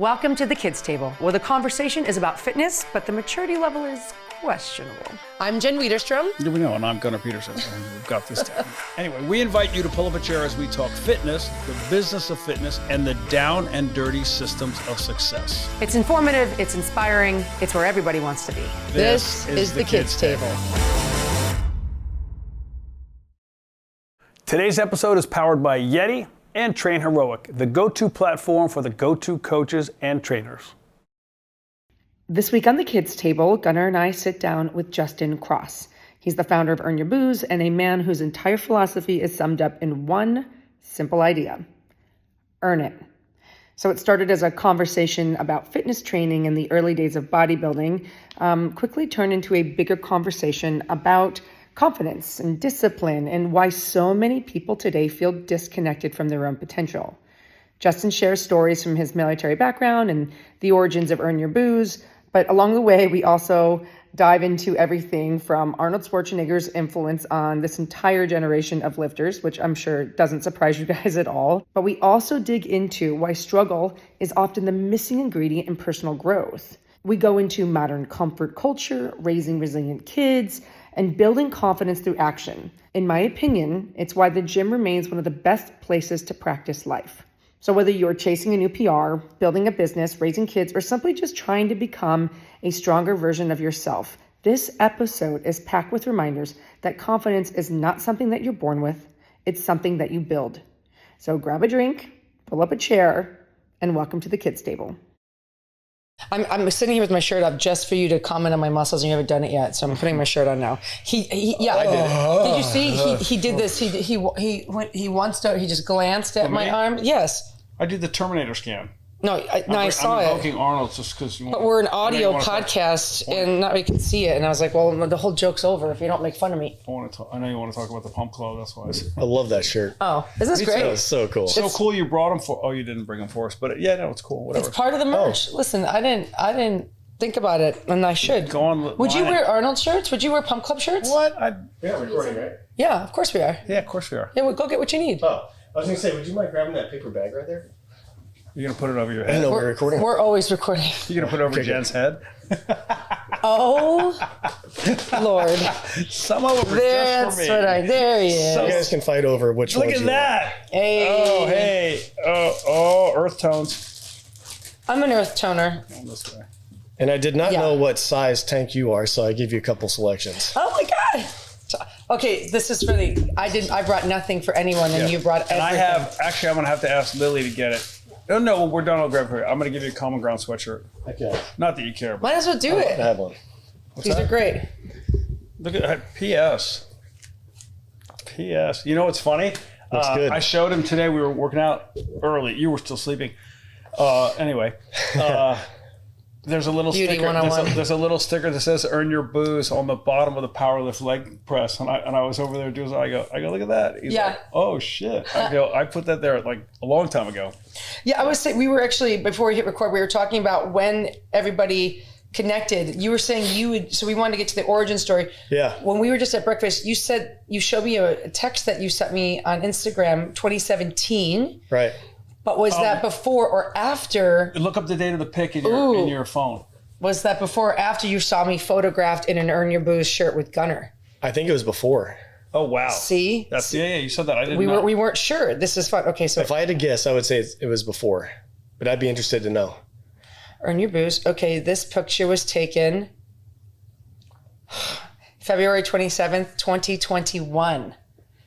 Welcome to the Kids Table, where the conversation is about fitness, but the maturity level is questionable. I'm Jen Wiederstrom. Yeah, we know, and I'm Gunnar Peterson. We've got this down. Anyway, we invite you to pull up a chair as we talk fitness, the business of fitness, and the down and dirty systems of success. It's informative, it's inspiring, it's where everybody wants to be. This is the Kids Table. Today's episode is powered by Yeti and Train Heroic, the go-to platform for the go-to coaches and trainers. This week on the Kids Table, Gunnar and I sit down with Justin Cross. He's the founder of Earn Your Booze and a man whose entire philosophy is summed up in one simple idea: earn it. So it started as a conversation about fitness training in the early days of bodybuilding, quickly turned into a bigger conversation about confidence and discipline and why so many people today feel disconnected from their own potential. Justin shares stories from his military background and the origins of Earn Your Booze, but along the way, we also dive into everything from Arnold Schwarzenegger's influence on this entire generation of lifters, which I'm sure doesn't surprise you guys at all. But we also dig into why struggle is often the missing ingredient in personal growth. We go into modern comfort culture, raising resilient kids, and building confidence through action. In my opinion, it's why the gym remains one of the best places to practice life. So whether you're chasing a new PR, building a business, raising kids, or simply just trying to become a stronger version of yourself, this episode is packed with reminders that confidence is not something that you're born with, it's something that you build. So grab a drink, pull up a chair, and welcome to the Kids Table. I'm sitting here with my shirt up just for you to comment on my muscles, and you haven't done it yet, so I'm putting my shirt on now. Yeah, I did it. Did you see? He did this. He just glanced at my arm. Yes. I did the Terminator scan. I saw I'm it. invoking Arnold just because you want. But we're an audio podcast, and not we can see it. And I was like, well, the whole joke's over if you don't make fun of me. I know you want to talk about the pump club. That's why. I love that shirt. Oh, isn't this great? That was so cool. So cool you brought them for. Oh, you didn't bring them for us, but yeah, no, it's cool. Whatever. It's part of the merch. Listen, I didn't think about it, and I should. Go on. Would you wear Arnold shirts? Would you wear Pump Club shirts? What? Yeah, recording, right? Yeah, of course we are. Yeah, of course we are. Yeah, well, go get what you need. Oh, I was gonna say, would you mind grabbing that paper bag right there? You're gonna put it over your I head. know we're recording. We're always recording. You're gonna put it over Jen's head. Oh, Lord. Some of them are That's just for me. what there he is. You guys can fight over which Look ones at you that. Hey. Oh, hey. Oh, earth tones. I'm an earth toner. Going this way. want. And I did not Yeah. know what size tank you are, so I gave you a couple selections. Oh my God. Okay, this is really, I brought nothing for anyone, and you brought everything. And I'm gonna have to ask Lily to get it. Oh no, we're done. I'll grab it for you. I'm gonna give you a Common Ground sweatshirt. Okay. Not that you care, but Might as well do I it. have one. These are great. look at that. P.S. P.S. You know what's funny? Looks good. I showed him today. We were working out early. You were still sleeping. Anyway, there's a little Beauty sticker. 101. There's a little sticker that says "Earn Your Booze" on the bottom of the powerlift leg press, and I was over there doing. I go, look at that. He's Yeah. like, oh shit. I go, I put that there like a long time ago. Yeah, I was saying, we were actually, before we hit record, we were talking about when everybody connected. You were saying so we wanted to get to the origin story. Yeah. When we were just at breakfast, you said, you showed me a text that you sent me on Instagram, 2017. Right. But was that before or after? Look up the date of the pic in your phone. Was that before or after you saw me photographed in an Earn Your Booze shirt with Gunnar? I think it was before. Oh wow. See? That's yeah. You said that. I didn't. We weren't sure. This is fun. Okay, so If I had to guess, I would say it was before. But I'd be interested to know. Earn Your Booze. Okay, this picture was taken February 27th, 2021.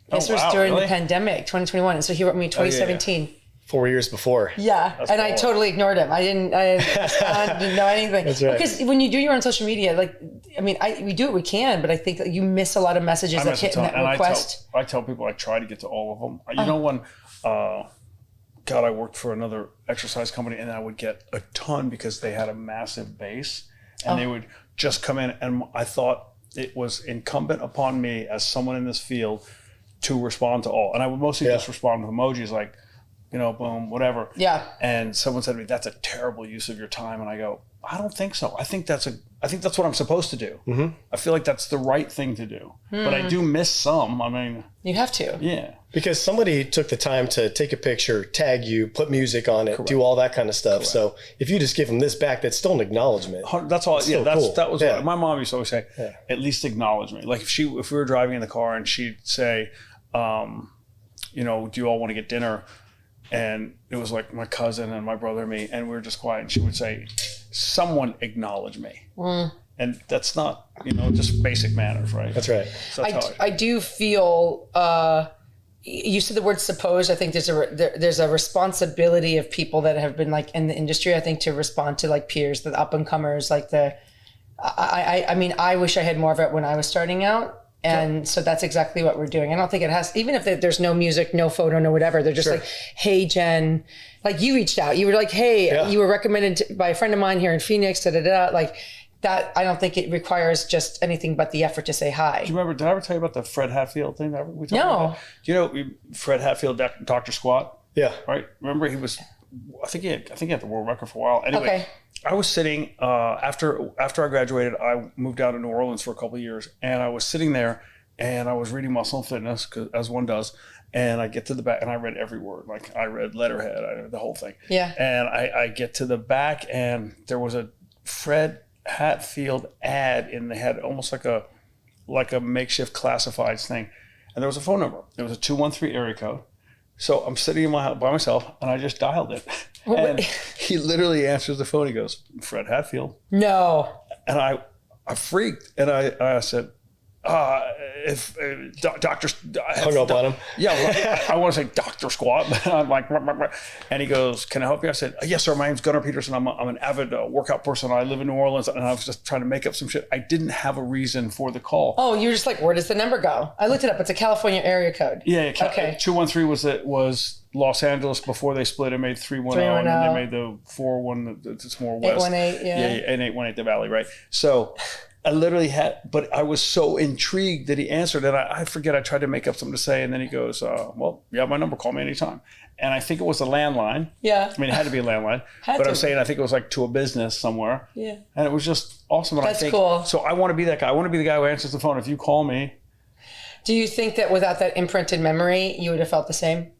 This was during the pandemic, 2021. And so he wrote me 2017. 4 years before. Yeah, and I totally ignored him. I didn't respond, didn't know anything. That's right. Because when you do your own social media, we do what we can, but I think that you miss a lot of messages that hit in that request. I tell people I try to get to all of them. You know when, I worked for another exercise company and I would get a ton because they had a massive base and they would just come in, and I thought it was incumbent upon me as someone in this field to respond to all. And I would mostly just respond with emojis like, boom, whatever. Yeah. And someone said to me, that's a terrible use of your time. And I go, I don't think so. I think that's what I'm supposed to do. Mm-hmm. I feel like that's the right thing to do. But I do miss some. I mean, you have to. Yeah. Because somebody took the time to take a picture, tag you, put music on it, do all that kind of stuff. Correct. So if you just give them this back, that's still an acknowledgement. That's all. Yeah, cool. That was what my mom used to always say. Yeah. At least acknowledge me. Like if we were driving in the car and she'd say, do you all want to get dinner? And it was like my cousin and my brother and me, and we were just quiet. And she would say, someone acknowledge me. And that's not, just basic manners, right? That's right. So I do feel, you said the word supposed. I think there's a responsibility of people that have been like in the industry, I think, to respond to like peers, the up and comers, like I mean, I wish I had more of it when I was starting out. And so that's exactly what we're doing. I don't think it has, even if there's no music, no photo, no whatever, they're just like, hey, Jen, like you reached out. You were like, hey, you were recommended by a friend of mine here in Phoenix, like that. I don't think it requires just anything but the effort to say hi. Do you remember, did I ever tell you about the Fred Hatfield thing that we talked about? Do you know Fred Hatfield, Dr. Squat? Yeah. Right? Remember he was, I think he had the world record for a while. Anyway. Okay. I was sitting, after I graduated, I moved out to New Orleans for a couple of years, and I was sitting there and I was reading Muscle and Fitness, as one does, and I get to the back and I read every word. Like I read letterhead, I read the whole thing. Yeah. And I get to the back and there was a Fred Hatfield ad in the head, almost like a makeshift classifieds thing. And there was a phone number. It was a 213 area code. So I'm sitting in my house by myself and I just dialed it. And he literally answers the phone. He goes, Fred Hatfield. No. And I freaked. And I said, if Dr. Hung up on him. Yeah. Well, I want to say Dr. Squat, but I'm like, and he goes, can I help you? I said, yes, sir. My name's Gunnar Peterson. I'm an avid workout person. I live in New Orleans. And I was just trying to make up some shit. I didn't have a reason for the call. Oh, you're just like, where does the number go? I looked it up. It's a California area code. Yeah. Okay. 213 was Los Angeles before they split. It made 310, and then they made the 401. It's more west. 818, yeah. And 818 the Valley, right? So I literally but I was so intrigued that he answered, and I forget, I tried to make up something to say, and then he goes, well, you have my number, call me anytime. And I think it was a landline. Yeah. I mean, it had to be a landline. But I'm saying, I think it was like to a business somewhere. Yeah. And it was just awesome. And That's cool. So I want to be that guy. I want to be the guy who answers the phone. If you call me. Do you think that without that imprinted memory, you would have felt the same?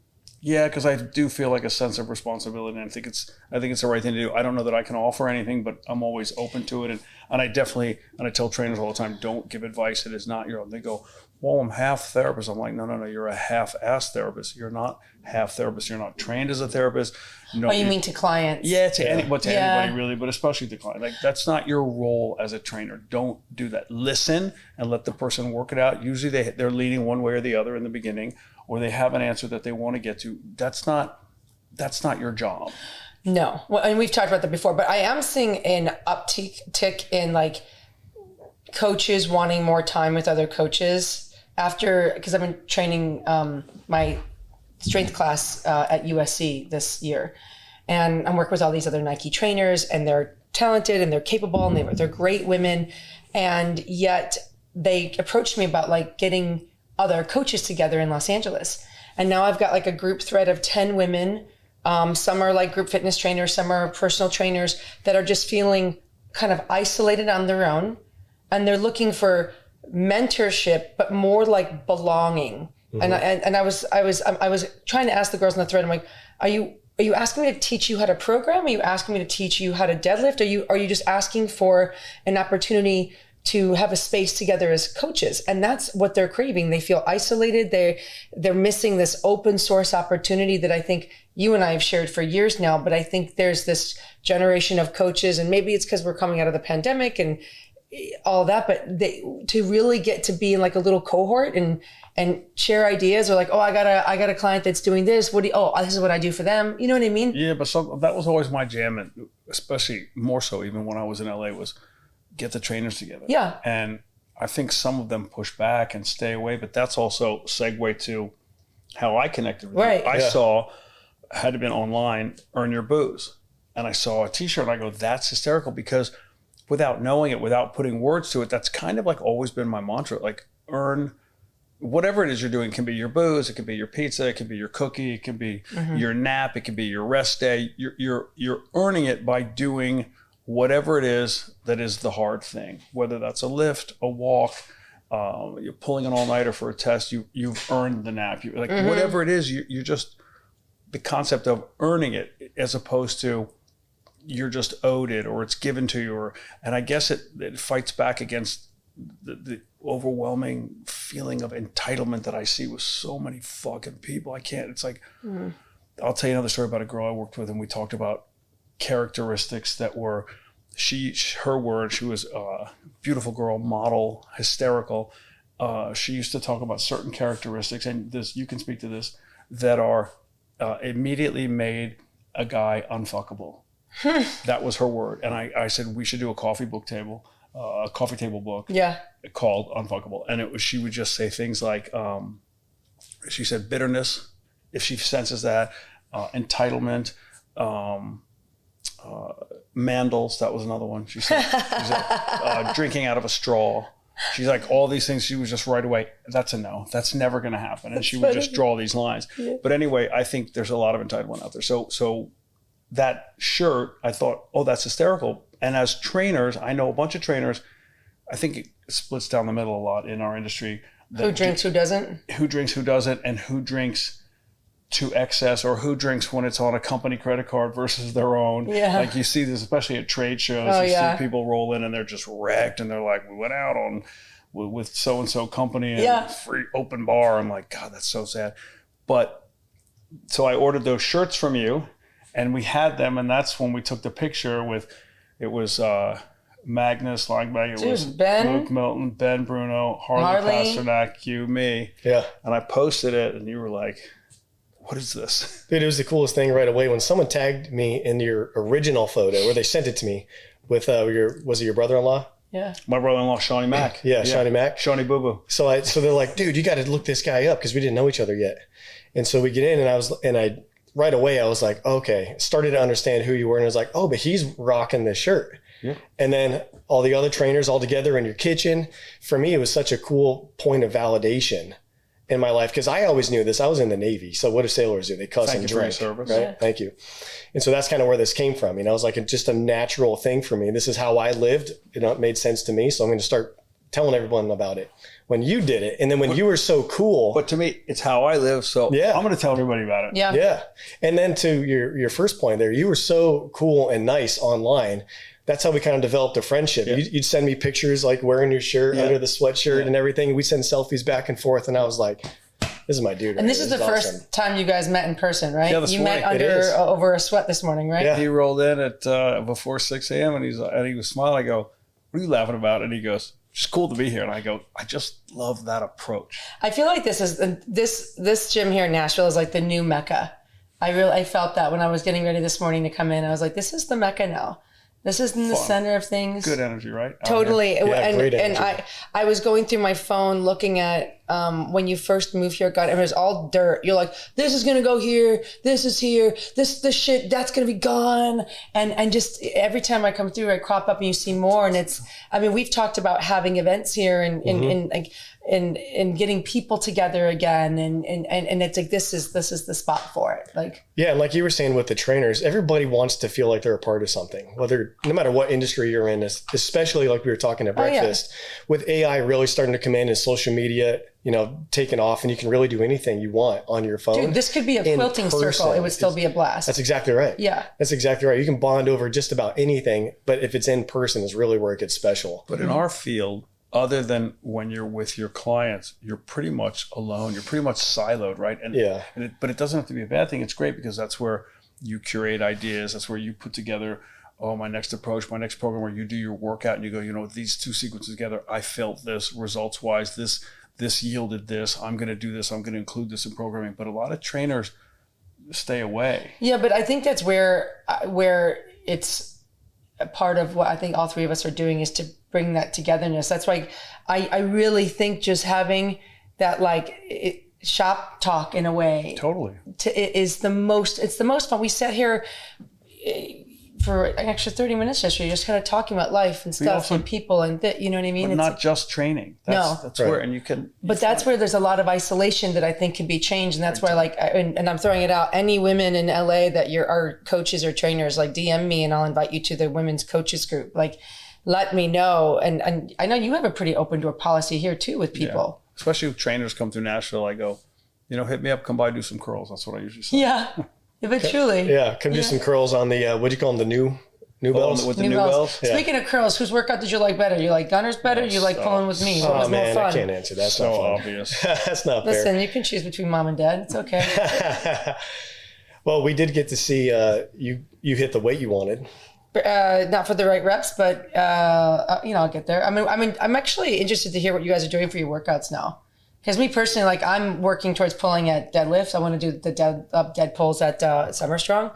Yeah, because I do feel like a sense of responsibility, and I think it's the right thing to do. I don't know that I can offer anything, but I'm always open to it, and I definitely, and I tell trainers all the time, don't give advice that is not your own. They go, well, I'm half therapist. I'm like, no, you're a half-ass therapist. You're not half therapist. You're not trained as a therapist. No, you mean to clients? Yeah, to anybody really, but especially to clients. Like that's not your role as a trainer. Don't do that. Listen and let the person work it out. Usually they're leaning one way or the other in the beginning, or they have an answer that they want to get to. That's not your job. No. Well, and we've talked about that before, but I am seeing an uptick in like coaches wanting more time with other coaches because I've been training my strength class at USC this year. And I'm working with all these other Nike trainers, and they're talented and they're capable and they're great women. And yet they approached me about like getting other coaches together in Los Angeles. And now I've got like a group thread of 10 women. Some are like group fitness trainers, some are personal trainers that are just feeling kind of isolated on their own. And they're looking for mentorship, but more like belonging. Mm-hmm. And I was trying to ask the girls in the thread, I'm like, are you asking me to teach you how to program? Are you asking me to teach you how to deadlift? Are you just asking for an opportunity to have a space together as coaches? And that's what they're craving. They feel isolated. They're missing this open source opportunity that I think you and I have shared for years now. But I think there's this generation of coaches, and maybe it's because we're coming out of the pandemic and all that, but to really get to be in like a little cohort and share ideas, or like, oh, I got a client that's doing this. This is what I do for them. You know what I mean? Yeah, but that was always my jam, and especially more so even when I was in LA, was get the trainers together. Yeah. And I think some of them push back and stay away, but that's also segue to how I connected with you. I saw, had to been online, Earn Your Booze. And I saw a t-shirt and I go, that's hysterical, because without knowing it, without putting words to it, that's kind of like always been my mantra, like earn whatever it is you're doing. It can be your booze, it can be your pizza, it can be your cookie, it can be your nap, it can be your rest day. You're earning it by doing whatever it is that is the hard thing, whether that's a lift, a walk, you're pulling an all-nighter for a test, you've earned the nap. Whatever it is, you're just, the concept of earning it as opposed to you're just owed it or it's given to you. And I guess it fights back against the overwhelming feeling of entitlement that I see with so many fucking people. It's like, I'll tell you another story about a girl I worked with, and we talked about characteristics that were, her word, she was a beautiful girl, model, hysterical. She used to talk about certain characteristics, and this, you can speak to this, that are immediately made a guy unfuckable. That was her word. And I said, we should do a coffee table book called Unfuckable. And she would just say things like, she said bitterness, if she senses that, entitlement, Mandels, that was another one. She said drinking out of a straw. She's like, all these things, she was just right away, that's a no. That's never going to happen. And she would just draw these lines. Yeah. But anyway, I think there's a lot of entitlement out there. So that shirt, I thought, oh, that's hysterical. And as trainers, I know a bunch of trainers, I think it splits down the middle a lot in our industry. Who drinks, who doesn't? Who drinks, who doesn't, and who drinks to excess, or who drinks when it's on a company credit card versus their own. Yeah. Like you see this, especially at trade shows, see people roll in and they're just wrecked and they're like, we went out with so-and-so company and free open bar. I'm like, God, that's so sad. But so I ordered those shirts from you and we had them, and that's when we took the picture with, it was Magnus Langback, it was Ben, Luke Milton, Ben Bruno, Harley Pasternak, you, me. Yeah. And I posted it and you were like, what is this? Dude, it was the coolest thing right away when someone tagged me in your original photo, or they sent it to me with was it your brother-in-law? Yeah. My brother-in-law, Shawnee Mack. Yeah, Shawnee Mack. Shawnee Boo Boo. So they're like, dude, you got to look this guy up, because we didn't know each other yet. And so we get in and right away I was like, okay, started to understand who you were, and I was like, oh, but he's rocking this shirt. Yeah. And then all the other trainers all together in your kitchen. For me, it was such a cool point of validation in my life, because I always knew this. I was in the Navy. So what do sailors do? They cuss and drink. Thank you for your service. Right? Yeah. Thank you. And so that's kind of where this came from. It was like just a natural thing for me. This is how I lived. It made sense to me. So I'm going to start telling everyone about it. When you did it, and then when you were so cool. But to me, it's how I live. So I'm going to tell everybody about it. Yeah. Yeah. And then to your first point there, you were so cool and nice online. That's how we kind of developed a friendship. Yeah. You'd send me pictures like wearing your shirt under the sweatshirt and everything. We'd send selfies back and forth. And I was like, this is my dude. And this is the first time you guys met in person, right? Yeah, you met over a sweat this morning, right? Yeah. He rolled in at before 6 a.m. and he was smiling. I go, what are you laughing about? And he goes, it's cool to be here. And I go, I just love that approach. I feel like this gym here in Nashville is like the new Mecca. I felt that when I was getting ready this morning to come in. I was like, this is the Mecca now. This is in the center of things. Good energy, right? Totally. Yeah, great energy. And I was going through my phone looking at when you first moved here, God, it was all dirt. You're like, this is going to go here. This is here. This shit, that's going to be gone. And just every time I come through, I crop up and you see more. And we've talked about having events here and getting people together again. And it's like, this is the spot for it. Like, yeah. And like you were saying with the trainers, everybody wants to feel like they're a part of something, no matter what industry you're in, especially like we were talking at breakfast with AI really starting to come in and social media, taking off, and you can really do anything you want on your phone. Dude, this could be a quilting circle. It would still be a blast. That's exactly right. Yeah. That's exactly right. You can bond over just about anything, but if it's in person is really where it gets special. But in our field, other than when you're with your clients, you're pretty much alone. You're pretty much siloed, right? But it doesn't have to be a bad thing. It's great because that's where you curate ideas. That's where you put together, my next approach, my next program, where you do your workout and you go, these two sequences together, I felt this results-wise, this yielded this, I'm going to do this, I'm going to include this in programming. But a lot of trainers stay away. Yeah, but I think that's where it's a part of what I think all three of us are doing is to bring that togetherness. That's why I really think just having that shop talk in a way. Totally. It's the most fun. We sat here for an extra 30 minutes yesterday, just kind of talking about life and stuff and people and you know what I mean? But not just training. That's where, and you can. But that's where there's a lot of isolation that I think can be changed. And that's why, like, and I'm throwing it out, any women in LA that are coaches or trainers, like DM me and I'll invite you to the women's coaches group. Like, let me know. And I know you have a pretty open door policy here too with people. Yeah. Especially if trainers come through Nashville, I go, hit me up, come by, do some curls. That's what I usually say. Yeah. But truly. Yeah, come do some curls on the, what do you call them, the new bells? With the new bells? Yeah. Speaking of curls, whose workout did you like better? You like Gunner's better? You like pulling with me? What was more fun? I can't answer that. That's so not fun. obvious. That's not fair. Listen, you can choose between mom and dad. It's okay. Well, we did get to see you hit the weight you wanted. Not for the right reps, but I'll get there. I'm actually interested to hear what you guys are doing for your workouts now. Because me personally, like, I'm working towards pulling at deadlifts. I want to do the dead pulls at Summer Strong.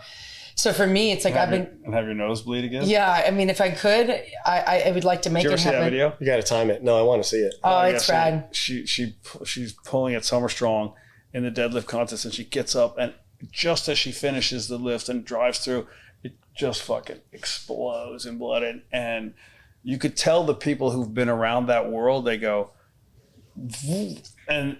So for me, it's like and have your nose bleed again. Yeah, I mean, if I could, I would like to make it happen. Did you ever see that video? You got to time it. No, I want to see it. Oh, it's rad. She's pulling at Summer Strong in the deadlift contest, and she gets up, and just as she finishes the lift and drives through, it just fucking explodes in blood, and you could tell the people who've been around that world, they go. And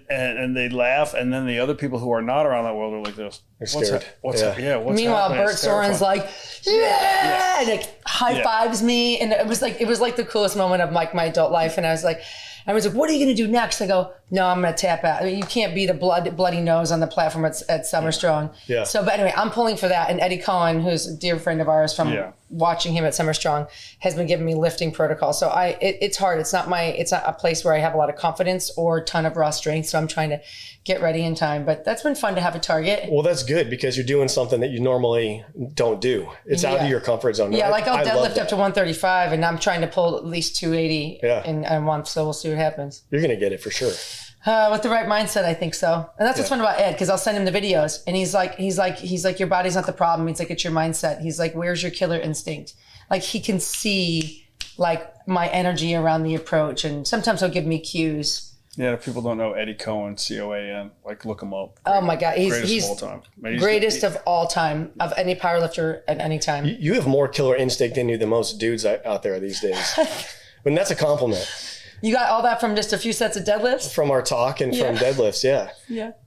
they laugh, and then the other people who are not around that world are like this. They're scared. What's Meanwhile, happening? Bert Soren's like, yeah, and like high fives me, and it was like the coolest moment of like my adult life. And I was like, what are you gonna do next? I go, no, I'm gonna tap out. I mean, you can't beat a bloody nose on the platform at Summer Strong. Yeah. So, but anyway, I'm pulling for that, and Eddie Cohen, who's a dear friend of ours from watching him at Summer Strong, has been giving me lifting protocol. So it's hard. It's not a place where I have a lot of confidence or a ton of raw strength. So I'm trying to get ready in time. But that's been fun to have a target. Well, that's good because you're doing something that you normally don't do. It's out of your comfort zone. Yeah, like I'll deadlift up to 135, and I'm trying to pull at least 280 in a month. So we'll see what happens. You're gonna get it for sure. With the right mindset, I think so. And that's what's fun about Ed, because I'll send him the videos, and he's like, your body's not the problem. He's like, it's your mindset. He's like, where's your killer instinct? Like, he can see like my energy around the approach, and sometimes he'll give me cues. Yeah, if people don't know Eddie Cohen, COAN, like, look him up. Oh my God, he's greatest of all time. Greatest of all time, of any powerlifter at any time. You have more killer instinct in you than most dudes out there these days. And that's a compliment. You got all that from just a few sets of deadlifts? From our talk and from deadlifts, yeah.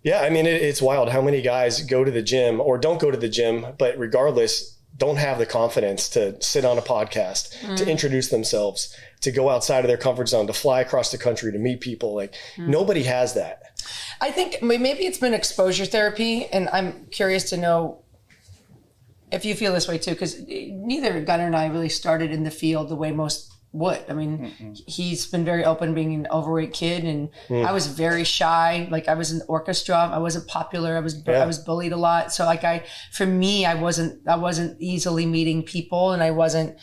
Yeah, I mean, it's wild how many guys go to the gym or don't go to the gym, but regardless, don't have the confidence to sit on a podcast, to introduce themselves, to go outside of their comfort zone, to fly across the country, to meet people. Like, nobody has that. I think maybe it's been exposure therapy, and I'm curious to know if you feel this way too, because neither Gunnar and I really started in the field the way most would. I mean, he's been very open being an overweight kid, and I was very shy. Like, I was in the orchestra. I wasn't popular. I was bullied a lot. So like I wasn't easily meeting people, and I wasn't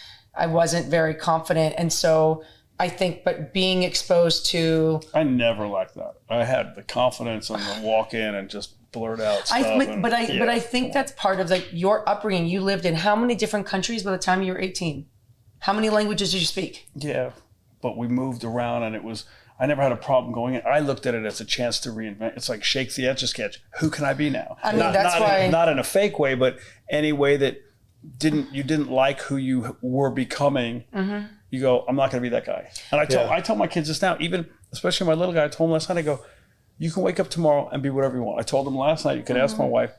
very confident. And so I think, but being exposed to, I never lacked that. I had the confidence and the walk in and just blurt out stuff. But I think that's part of your upbringing. You lived in how many different countries by the time you were 18? How many languages did you speak? Yeah, but we moved around, and I never had a problem going in. I looked at it as a chance to reinvent. It's like shake the Etch-a-Sketch. Who can I be now? I mean, not in a fake way, but any way that you didn't like who you were becoming. You go, I'm not going to be that guy. And I tell my kids this now, even especially my little guy. I told him last night, I go, you can wake up tomorrow and be whatever you want. I told him last night, you can ask my wife.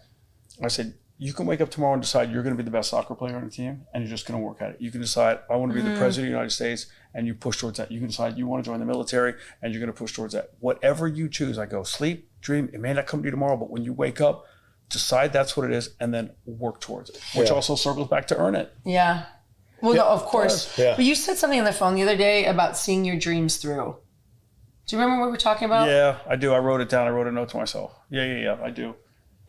I said, you can wake up tomorrow and decide you're going to be the best soccer player on the team, and you're just going to work at it. You can decide, I want to be the president of the United States, and you push towards that. You can decide you want to join the military, and you're going to push towards that. Whatever you choose, I go, sleep, dream. It may not come to you tomorrow, but when you wake up, decide that's what it is, and then work towards it, which also circles back to earn it. Yeah. Well, no, of course. Yeah. But you said something on the phone the other day about seeing your dreams through. Do you remember what we were talking about? Yeah, I do. I wrote it down. I wrote a note to myself. Yeah, I do.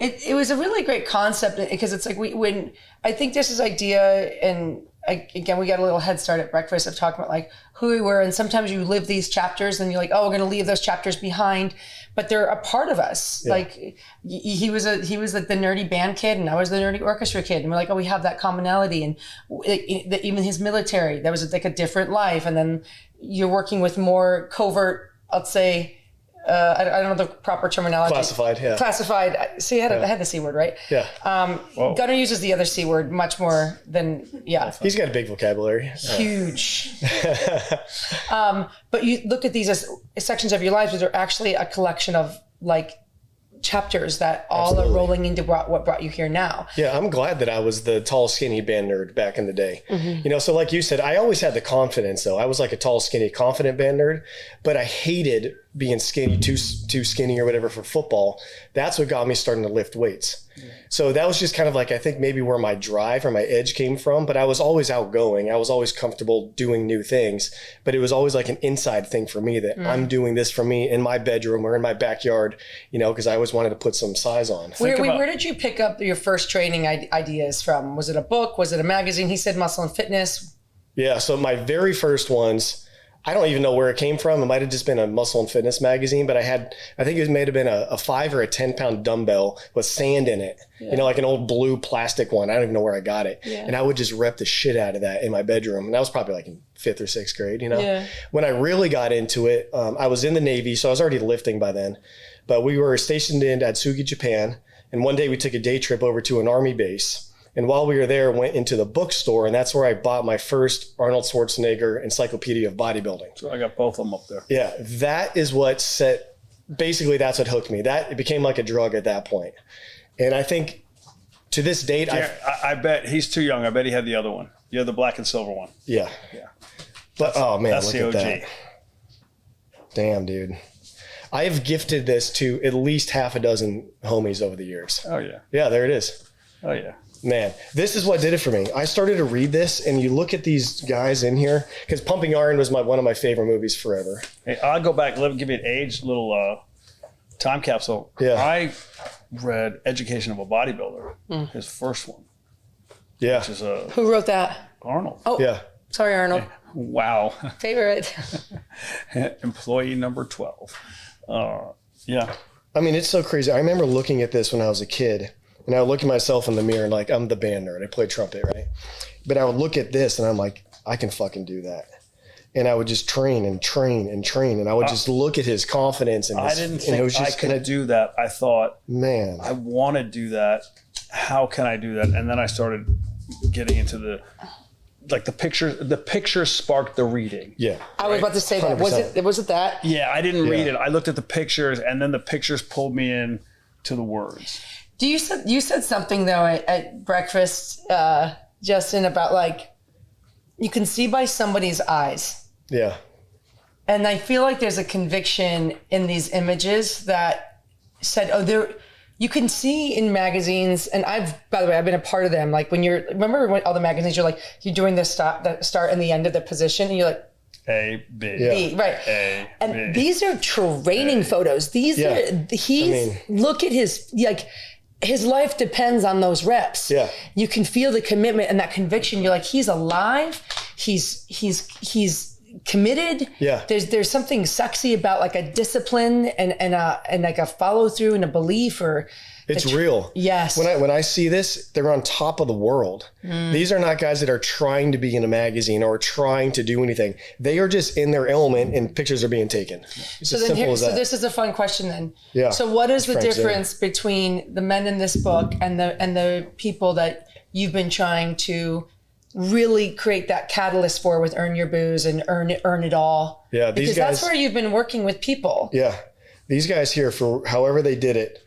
It was a really great concept, because it's like when I think there's this idea, and again, we got a little head start at breakfast of talking about like who we were, and sometimes you live these chapters and you're like, oh, we're going to leave those chapters behind, but they're a part of us. Yeah. Like he was like the nerdy band kid, and I was the nerdy orchestra kid, and we're like, oh, we have that commonality. And even his military, that was like a different life, and then you're working with more covert, I'll say, I don't know the proper terminology. Classified, yeah. Classified. See, I had the C word, right? Yeah. Gunnar uses the other C word much more than, He's got a big vocabulary. Huge. But you look at these as sections of your lives, which are actually a collection of like chapters that all are rolling into what brought you here now. Yeah, I'm glad that I was the tall, skinny band nerd back in the day. You know, so like you said, I always had the confidence though. I was like a tall, skinny, confident band nerd, but I hated being skinny, too skinny or whatever for football. That's what got me starting to lift weights. So that was just kind of like, I think maybe where my drive or my edge came from, but I was always outgoing. I was always comfortable doing new things, but it was always like an inside thing for me that I'm doing this for me in my bedroom or in my backyard, you know, because I always wanted to put some size on. Where did you pick up your first training ideas from? Was it a book? Was it a magazine? He said Muscle and Fitness. Yeah. So my very first ones, I don't even know where it came from. It might have just been a Muscle and Fitness magazine, but I think it may have been a 5 or a 10 pound dumbbell with sand in it, you know, like an old blue plastic one. I don't even know where I got it. And I would just rep the shit out of that in my bedroom. And that was probably like in 5th or 6th grade, you know. When I really got into it, I was in the Navy, so I was already lifting by then, but we were stationed in Atsugi, Japan. And one day we took a day trip over to an Army base. And while we were there, went into the bookstore, and that's where I bought my first Arnold Schwarzenegger Encyclopedia of Bodybuilding. So I got both of them up there. Yeah, that is what basically that's what hooked me. It became like a drug at that point. And I think to this date, I bet he's too young. I bet he had the other one. You had the black and silver one. Yeah. But oh man, that's look at that. Damn, dude. I have gifted this to at least half a dozen homies over the years. Oh yeah. Yeah, there it is. Oh yeah. Man, this is what did it for me. I started to read this, and you look at these guys in here, because Pumping Iron was one of my favorite movies forever. Hey, I'll go back, give you an age little time capsule. Yeah. I read Education of a Bodybuilder, his first one. Yeah. Which is Who wrote that? Arnold. Oh, yeah. Sorry, Arnold. Wow. Favorite. Employee number 12. Yeah. I mean, it's so crazy. I remember looking at this when I was a kid. And I would look at myself in the mirror and like, I'm the band nerd. I play trumpet, right? But I would look at this and I'm like, I can fucking do that. And I would just train and train and train. And I would just look at his confidence. And I didn't think I could do that. I thought, man, I want to do that. How can I do that? And then I started getting into the pictures sparked the reading. Yeah. I was about to say that. 100%. Was it that? Yeah, I didn't read it. I looked at the pictures and then the pictures pulled me in to the words. You said something though at breakfast, Justin, about like you can see by somebody's eyes. Yeah. And I feel like there's a conviction in these images that said, you can see in magazines, and by the way, I've been a part of them. Like remember when all the magazines, you're doing the start and the end of the position, and you're like, A, B. Yeah. B, right. A, and B. These are training photos. Look at his life depends on those reps. Yeah. You can feel the commitment and that conviction. You're like, he's alive. He's committed. Yeah. There's something sexy about like a discipline and like a follow through and a belief it's real. Yes. When I see this, they're on top of the world. These are not guys that are trying to be in a magazine or trying to do anything. They are just in their element and pictures are being taken. It's as simple as that. So this is a fun question then. Yeah. So what is the difference between the men in this book and the people that you've been trying to really create that catalyst for with Earn Your Booze and Earn It All? Yeah, because that's where you've been working with people. Yeah. These guys here, for however they did it.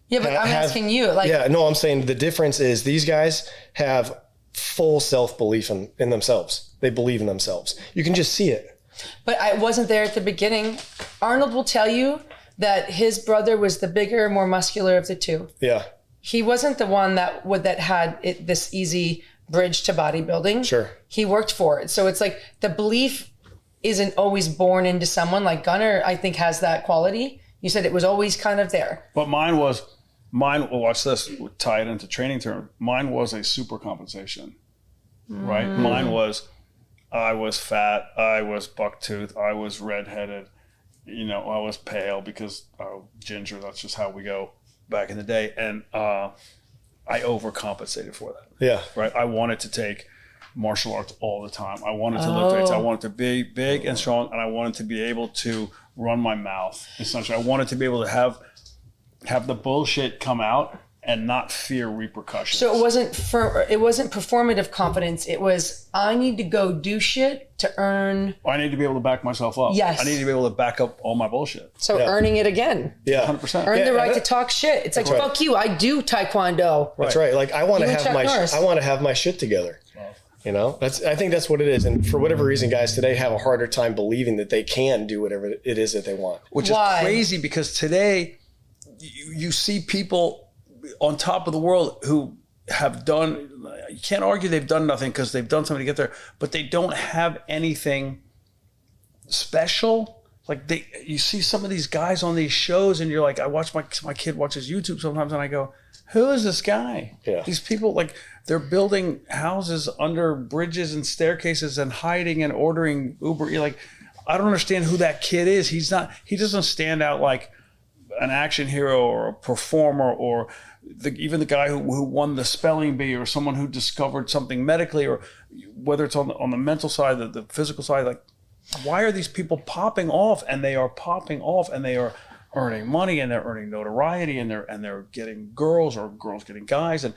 Yeah, but I'm asking you. I'm saying the difference is these guys have full self-belief in themselves. They believe in themselves. You can just see it. But I wasn't there at the beginning. Arnold will tell you that his brother was the bigger, more muscular of the two. Yeah. He wasn't the one that had this easy bridge to bodybuilding. Sure. He worked for it. So it's like the belief isn't always born into someone. Like Gunnar, I think, has that quality. You said it was always kind of there. But mine, watch this, tie it into training term. Mine was a super compensation, right? Mine was, I was fat, I was bucktooth, I was redheaded, I was pale because ginger, that's just how we go back in the day. And I overcompensated for that. Yeah. Right. I wanted to take martial arts all the time. I wanted to lift weights. I wanted to be big and strong, and I wanted to be able to run my mouth. Essentially, I wanted to be able to have the bullshit come out and not fear repercussions. So it wasn't performative confidence. It was, I need to go do shit to earn. I need to be able to back myself up. Yes. I need to be able to back up all my bullshit. So earning it again. Yeah. 100%. Earn the right to talk shit. It's like, fuck you, I do Taekwondo. That's right. Like I want to have my shit together. You know, I think that's what it is. And for whatever reason, guys today have a harder time believing that they can do whatever it is that they want. Which is crazy, because today you see people on top of the world who have done, you can't argue they've done nothing because they've done something to get there, but they don't have anything special. Like you see some of these guys on these shows and you're like, I watch my kid watches YouTube sometimes and I go, who is this guy? Yeah. These people, like, they're building houses under bridges and staircases and hiding and ordering Uber. You're like, I don't understand who that kid is. He doesn't stand out like an action hero or a performer or even the guy who won the spelling bee or someone who discovered something medically, or whether it's on the mental side, the physical side. Like, why are these people popping off? And they are popping off and they are earning money and they're earning notoriety and they're getting girls or girls getting guys. And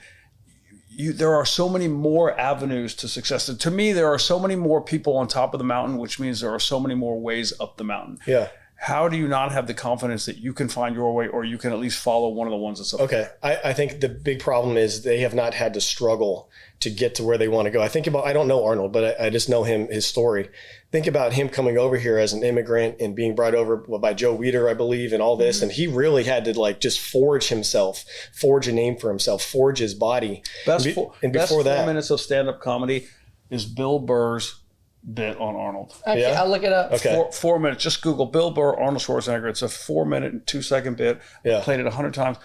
there are so many more avenues to success. And to me, there are so many more people on top of the mountain, which means there are so many more ways up the mountain. Yeah. How do you not have the confidence that you can find your way, or you can at least follow one of the ones that's up? Okay. I think the big problem is they have not had to struggle to get to where they want to go. I don't know Arnold, but I just know his story. Think about him coming over here as an immigrant and being brought over by Joe Weider, I believe, and all this. Mm-hmm. And he really had to like just forge a name for himself, forge his body. Best 4 minutes of stand-up comedy is Bill Burr's bit on Arnold. Okay, I'll look it up. Okay. 4 minutes. Just Google Bill Burr, Arnold Schwarzenegger. It's a 4 minute and 2 second bit. Yeah. Played it 100 times.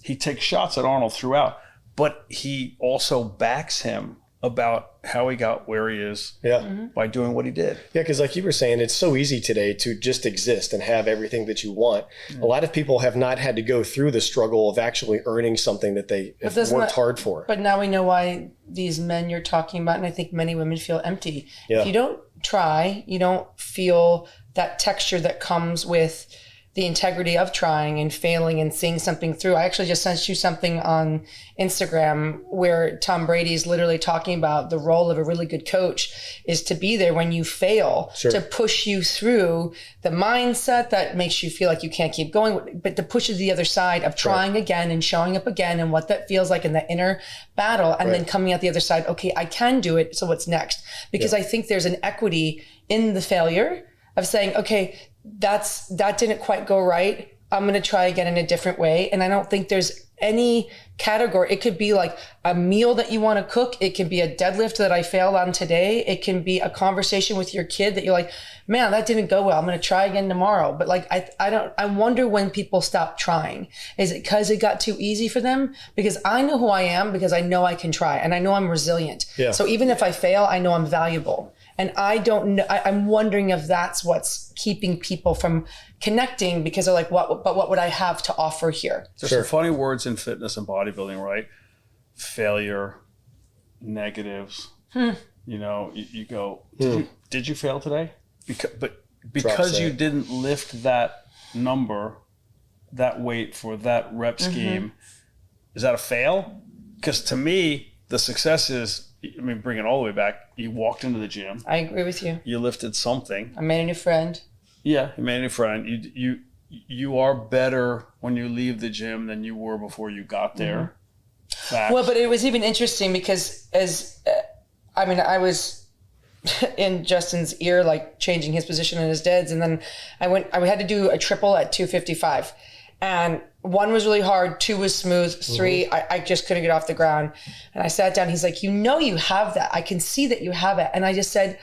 He takes shots at Arnold throughout, but he also backs him about how he got where he is by doing what he did. Yeah, because like you were saying, it's so easy today to just exist and have everything that you want. A lot of people have not had to go through the struggle of actually earning something that they have worked hard for. But now we know why these men you're talking about, and I think many women feel empty. Yeah. If you don't try, you don't feel that texture that comes with the integrity of trying and failing and seeing something through. I actually just sent you something on Instagram where Tom Brady's literally talking about the role of a really good coach is to be there when you fail, to push you through the mindset that makes you feel like you can't keep going, but to push you to the other side of trying again and showing up again and what that feels like in that inner battle, and then coming out the other side, okay, I can do it, so what's next? Because I think there's an equity in the failure of saying, okay, that didn't quite go right. I'm going to try again in a different way. And I don't think there's any category. It could be like a meal that you want to cook. It can be a deadlift that I failed on today. It can be a conversation with your kid that you're like, man, that didn't go well. I'm going to try again tomorrow. But like, I wonder when people stop trying. Is it because it got too easy for them? Because I know who I am, because I know I can try and I know I'm resilient. Yeah. So even if I fail, I know I'm valuable. And I don't know, I'm wondering if that's what's keeping people from connecting, because they're like, what would I have to offer here? There's some funny words in fitness and bodybuilding, right? Failure, negatives. You know, you go, did you fail today? Because you didn't lift that number, that weight for that rep scheme, is that a fail? Because to me, the success is, I mean, bring it all the way back. You walked into the gym. I agree with you. You lifted something. I made a new friend. Yeah, you made a new friend. You are better when you leave the gym than you were before you got there. Facts. Well, but it was even interesting because I was in Justin's ear, like changing his position in his deads, and then I had to do a triple at 255. And 1 was really hard, 2 was smooth, 3, I just couldn't get off the ground. And I sat down, he's like, you know you have that. I can see that you have it. And I just said,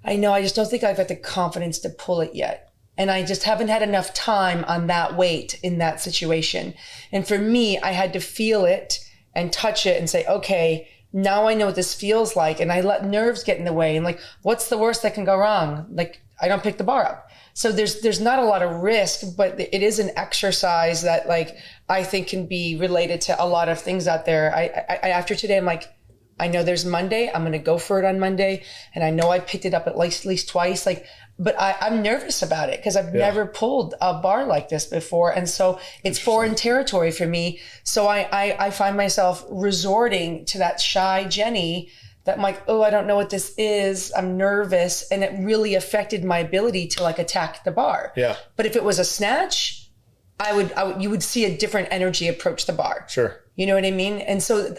I know, I just don't think I've got the confidence to pull it yet. And I just haven't had enough time on that weight in that situation. And for me, I had to feel it and touch it and say, okay, now I know what this feels like. And I let nerves get in the way. And like, what's the worst that can go wrong? Like, I don't pick the bar up. So there's not a lot of risk, but it is an exercise that like I think can be related to a lot of things out there. I after today, I'm like, I know there's Monday. I'm going to go for it on Monday. And I know I picked it up at least twice. Like, but I'm nervous about it because I've never pulled a bar like this before. And so it's foreign territory for me. So I find myself resorting to that shy Jenny that I'm like, oh, I don't know what this is. I'm nervous. And it really affected my ability to like attack the bar. Yeah. But if it was a snatch, you would see a different energy approach the bar. Sure. You know what I mean? And so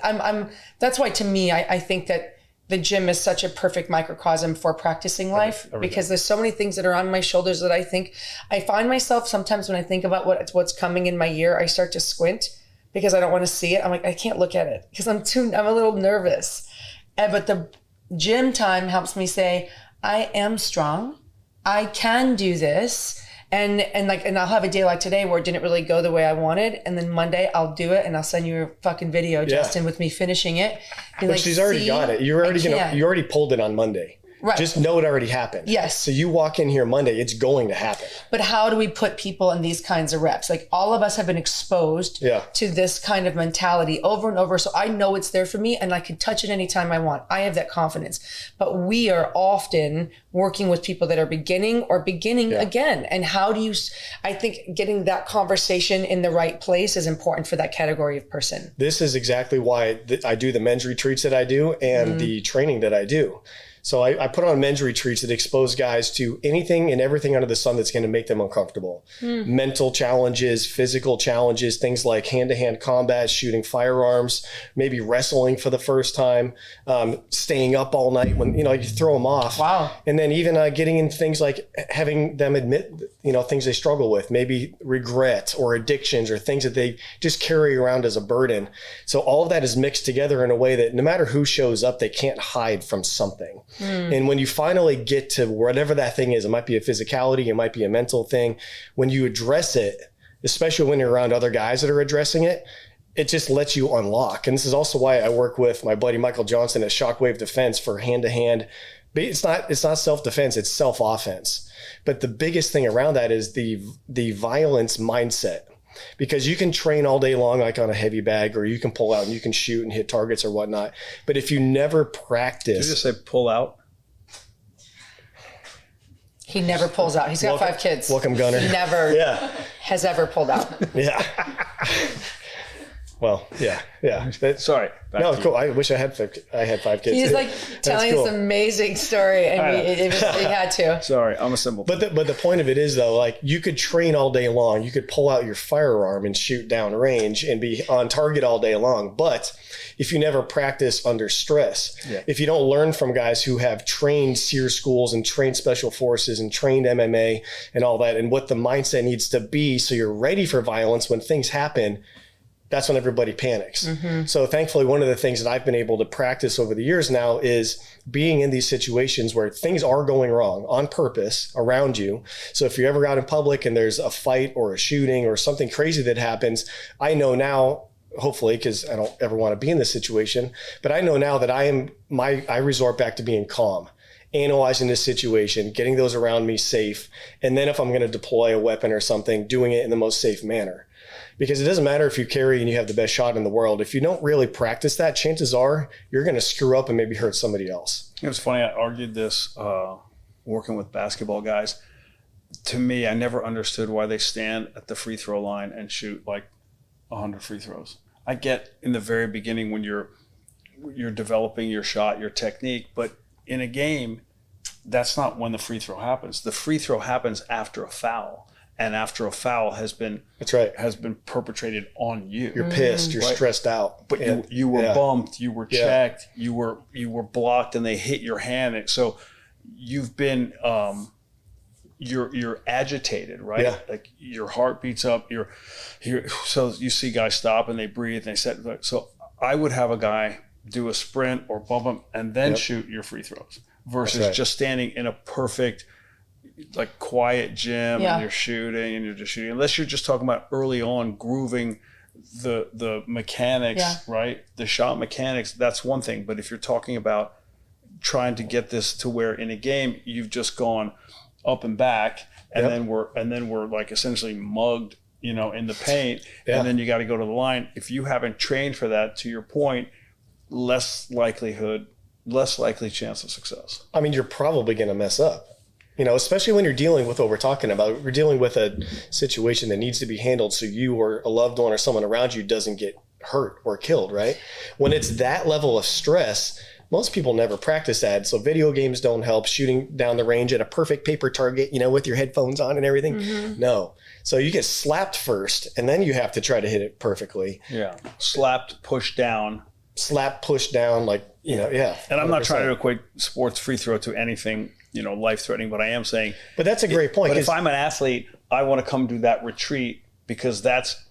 that's why to me, I think that the gym is such a perfect microcosm for practicing life because there's so many things that are on my shoulders that I find myself sometimes when I think about what's coming in my year, I start to squint because I don't want to see it. I'm like, I can't look at it because I'm a little nervous. But the gym time helps me say, I am strong. I can do this. And I'll have a day like today where it didn't really go the way I wanted. And then Monday I'll do it and I'll send you a fucking video, Justin, with me finishing it. But she's already got it. You already pulled it on Monday. Right. Just know it already happened. Yes. So you walk in here Monday, it's going to happen. But how do we put people in these kinds of reps? Like all of us have been exposed to this kind of mentality over and over. So I know it's there for me and I can touch it anytime I want. I have that confidence. But we are often working with people that are beginning again. And how do I think getting that conversation in the right place is important for that category of person. This is exactly why I do the men's retreats that I do and the training that I do. So I put on men's retreats that expose guys to anything and everything under the sun that's going to make them uncomfortable. Mental challenges, physical challenges, things like hand-to-hand combat, shooting firearms, maybe wrestling for the first time, staying up all night when, you throw them off. Wow. And then even getting in things like having them admit, things they struggle with, maybe regret or addictions or things that they just carry around as a burden. So all of that is mixed together in a way that no matter who shows up, they can't hide from something. And when you finally get to whatever that thing is, it might be a physicality, it might be a mental thing. When you address it, especially when you're around other guys that are addressing it, it just lets you unlock. And this is also why I work with my buddy Michael Johnson at Shockwave Defense for hand-to-hand. It's not self-defense, it's self-offense. But the biggest thing around that is the violence mindset. Because you can train all day long, like on a heavy bag, or you can pull out and you can shoot and hit targets or whatnot. But if you never practice... Did you just say pull out? He never pulls out. He's got 5 kids. Welcome, Gunnar. He never has ever pulled out. Yeah. Well, yeah. Sorry. No, cool. I wish I had 5 kids. He's like telling this amazing story, and he had to. Sorry, I'm a simple. But the point of it is, though, like you could train all day long. You could pull out your firearm and shoot down range and be on target all day long. But if you never practice under stress, if you don't learn from guys who have trained SEER schools and trained special forces and trained MMA and all that, and what the mindset needs to be so you're ready for violence when things happen, that's when everybody panics. So thankfully, one of the things that I've been able to practice over the years now is being in these situations where things are going wrong on purpose around you. So if you're ever out in public and there's a fight or a shooting or something crazy that happens, I know now, hopefully, because I don't ever want to be in this situation, but I know now that I resort back to being calm, analyzing this situation, getting those around me safe. And then if I'm going to deploy a weapon or something, doing it in the most safe manner. Because it doesn't matter if you carry and you have the best shot in the world. If you don't really practice that, chances are you're going to screw up and maybe hurt somebody else. It was funny. I argued this working with basketball guys. To me, I never understood why they stand at the free throw line and shoot like 100 free throws. I get in the very beginning when you're developing your shot, your technique, but in a game, that's not when the free throw happens. The free throw happens after a foul. And after a foul has been perpetrated on you. You're pissed, you're stressed out. But you were bumped, you were checked, you were blocked, and they hit your hand. And so you've been you're agitated, right? Yeah. Like your heart beats up, so you see guys stop and they breathe and they set. So I would have a guy do a sprint or bump him and then shoot your free throws versus just standing in a perfect like quiet gym and you're shooting and you're just shooting, unless you're just talking about early on grooving the mechanics, right? The shot mechanics, that's one thing. But if you're talking about trying to get this to where in a game you've just gone up and back and then we're like essentially mugged, in the paint, and then you got to go to the line. If you haven't trained for that, to your point, less likely chance of success. I mean, you're probably going to mess up, especially when you're dealing with what we're talking about. We're dealing with a situation that needs to be handled so you or a loved one or someone around you doesn't get hurt or killed, right? When it's that level of stress, most people never practice that. So video games don't help. Shooting down the range at a perfect paper target, with your headphones on and everything. Mm-hmm. No. So you get slapped first, and then you have to try to hit it perfectly. Yeah. Slapped, pushed down. Slap, push down, yeah. And I'm not trying to equate sports free throw to anything, life-threatening, but I am saying. But that's a great point. But if I'm an athlete, I want to come do that retreat because that's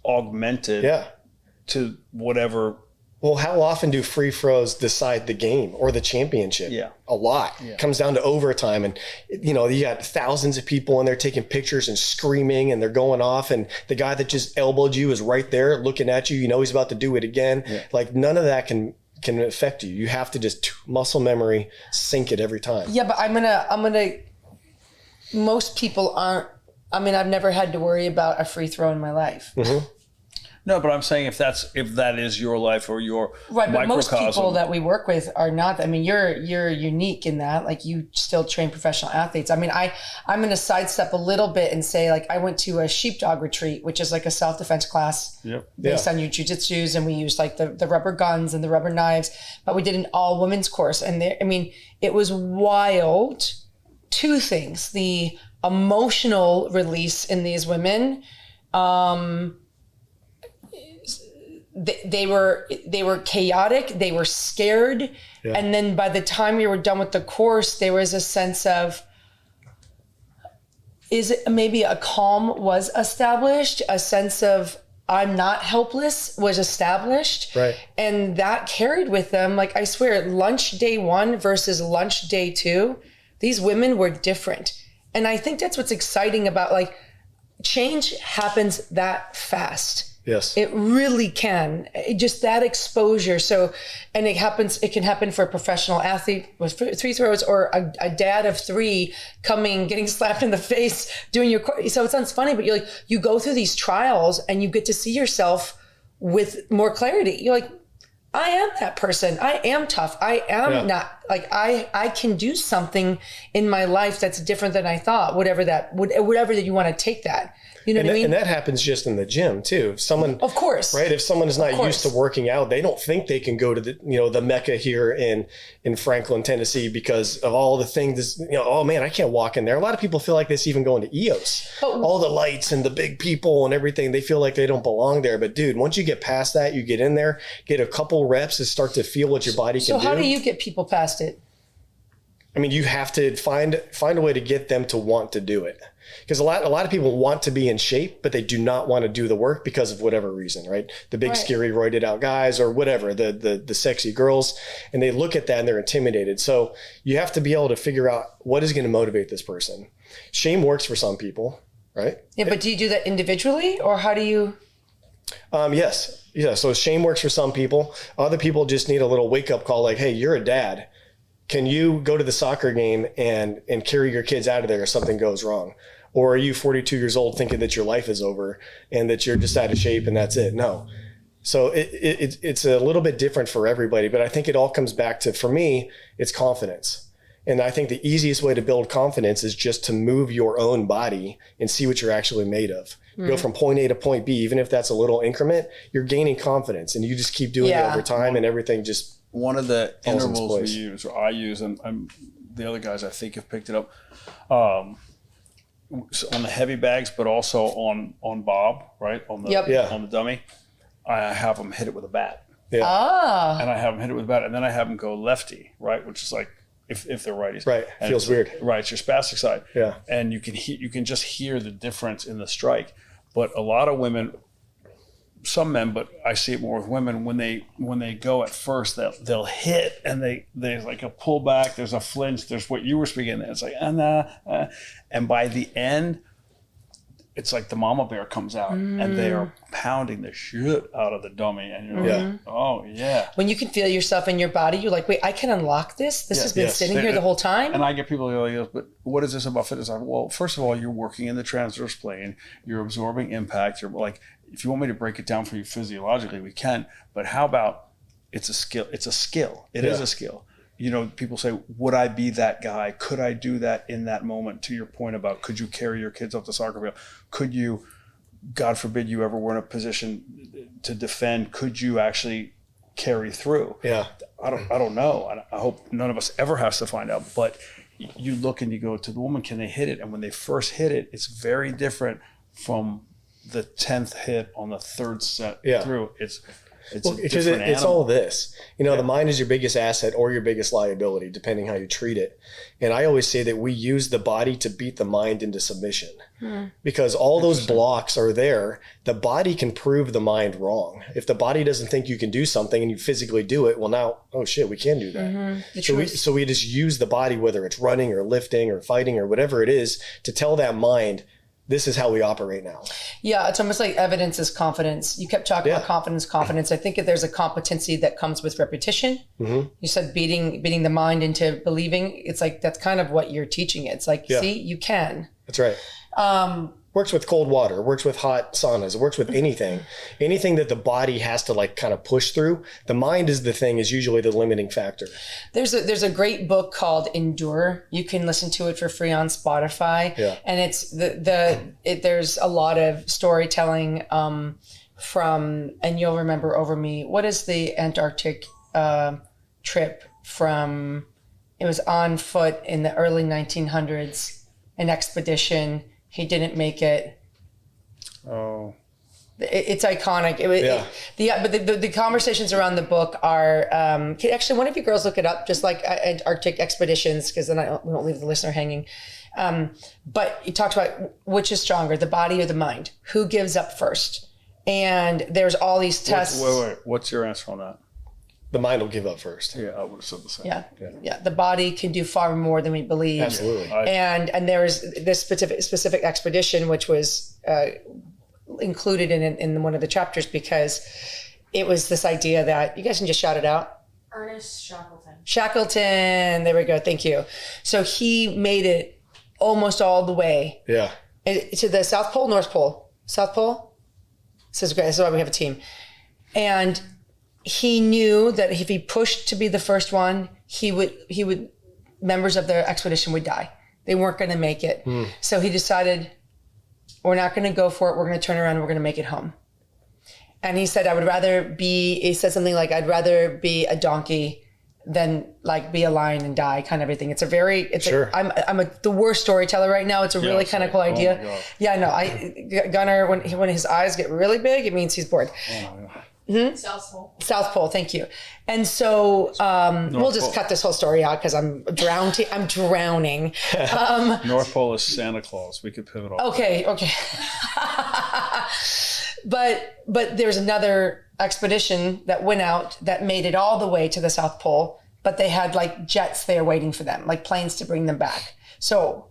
augmented to whatever. Well, how often do free throws decide the game or the championship? Yeah. A lot. Yeah. It comes down to overtime, and you got thousands of people in there taking pictures and screaming, and they're going off, and the guy that just elbowed you is right there looking at you. He's about to do it again. Yeah. Like none of that can affect you. You have to just muscle memory, sink it every time. Yeah, but I'm gonna most people aren't. I mean, I've never had to worry about a free throw in my life. Mm-hmm. No, but I'm saying if that is your life or your right, but microcosm. Most people that we work with are not. I mean, you're unique in that. Like you still train professional athletes. I mean, I'm going to sidestep a little bit and say like I went to a sheepdog retreat, which is like a self-defense class based on your jujitsus, and we used like the rubber guns and the rubber knives, but we did an all women's course, and it was wild. Two things: the emotional release in these women. They were chaotic, they were scared. Yeah. And then by the time we were done with the course, there was a sense of, maybe a calm was established, a sense of I'm not helpless was established. Right. And that carried with them. Like I swear, lunch day 1 versus lunch day 2, these women were different. And I think that's what's exciting about like change happens that fast. Yes. It really can. Just that exposure. So, and it can happen for a professional athlete with free throws or a dad of 3 getting slapped in the face, doing so it sounds funny, but you go through these trials and you get to see yourself with more clarity. You're like, I am that person. I am tough. I am not like, I can do something in my life that's different than I thought, whatever that you want to take that. You know what I mean? And that happens just in the gym too. If someone, of course, right? If someone is not used to working out, they don't think they can go to the Mecca here in Franklin, Tennessee, because of all the things. Oh man, I can't walk in there. A lot of people feel like this even going to EOS. All the lights and the big people and everything, they feel like they don't belong there. But dude, once you get past that, you get in there, get a couple reps, and start to feel what your body can do. So how do you get people past it? I mean, you have to find a way to get them to want to do it. Because a lot of people want to be in shape, but they do not want to do the work because of whatever reason, right? The big, scary, roided out guys or whatever, the sexy girls, and they look at that and they're intimidated. So you have to be able to figure out what is going to motivate this person. Shame works for some people, right? Yeah, but do you do that individually or how do you? Yes. Yeah. So shame works for some people. Other people just need a little wake up call like, hey, you're a dad. Can you go to the soccer game and carry your kids out of there if something goes wrong? Or are you 42 years old thinking that your life is over and that you're just out of shape and that's it? No. So it's a little bit different for everybody, but I think it all comes back to, for me, it's confidence. And I think the easiest way to build confidence is just to move your own body and see what you're actually made of. Go from point A to point B, even if that's a little increment, you're gaining confidence and you just keep doing it over time and everything just one of the intervals we use, or I use, and the other guys I think have picked it up, on the heavy bags, but also on Bob, right? On the dummy, I have them hit it with a bat. Yeah. And I have them hit it with a bat, and then I have them go lefty, right? Which is like if they're righties, right? And feels weird, right? It's your spastic side, yeah. And you can just hear the difference in the strike. But a lot of women, some men, but I see it more with women when they go at first, they'll hit and there's like a pullback, there's a flinch, there's what you were speaking. It's like and by the end, it's like the mama bear comes out and they are pounding the shit out of the dummy, and you're like, oh yeah. When you can feel yourself in your body, you're like, wait, I can unlock this. This has been sitting here the whole time. And I get people who go, but what is this about fitness? I'm like, well, first of all, you're working in the transverse plane. You're absorbing impact. You're like, if you want me to break it down for you physiologically, we can. But how about it's a skill. It's a skill. It is a skill. You know, people say, would I be that guy? Could I do that in that moment? To your point about, could you carry your kids off the soccer field? Could you, God forbid you ever were in a position to defend, could you actually carry through? Yeah. I don't know. I hope none of us ever has to find out, but you look and you go to the woman, can they hit it? And when they first hit it, it's very different from the 10th hit on the third set through. It's because it's all this, you know, the mind is your biggest asset or your biggest liability, depending how you treat it. And I always say that we use the body to beat the mind into submission because all those blocks are there. The body can prove the mind wrong. If the body doesn't think you can do something and you physically do it, well, now, oh shit, we can do that. So we just use the body, whether it's running or lifting or fighting or whatever it is, to tell that mind, this is how we operate now. Yeah, it's almost like evidence is confidence. You kept talking about confidence. I think that there's a competency that comes with repetition. You said beating the mind into believing. It's like, that's kind of what you're teaching it. It's like, see, you can. That's right. Works with cold water, works with hot saunas, it works with anything that the body has to like kind of push through. The mind is usually the limiting factor. There's a great book called Endure. You can listen to it for free on Spotify. And it's there's a lot of storytelling from, and you'll remember over me, what is the Antarctic trip from? It was on foot in the early 1900s, an expedition. He didn't make it. Oh, it's iconic. But the conversations around the book are actually, one of you girls look it up, just like Arctic expeditions, because then we won't leave the listener hanging. But he talks about which is stronger, the body or the mind. Who gives up first? And there's all these tests. Wait. What's your answer on that? The mind will give up first. Yeah, I would have said the same. Yeah. The body can do far more than we believe. Absolutely. And there was this specific expedition, which was included in one of the chapters, because it was this idea that, you guys can just shout it out. Ernest Shackleton. Shackleton. There we go. Thank you. So he made it almost all the way. Yeah. To the South Pole, North Pole. South Pole? This is great. This is why we have a team. And he knew that if he pushed to be the first one, he would members of the expedition would die. They weren't going to make it. So he decided, we're not going to go for it. We're going to turn around and we're going to make it home. And he said, he said something like, I'd rather be a donkey than like be a lion and die, kind of everything. It's I'm the worst storyteller right now. It's a really kind of cool idea. Oh Yeah, no, Gunnar, when his eyes get really big, it means he's bored. South Pole. South Pole, thank you. And so we'll just cut this whole story out because I'm drowning. North Pole is Santa Claus. We could pivot off. Okay. But there's another expedition that went out that made it all the way to the South Pole, but they had like jets there waiting for them, like planes to bring them back. So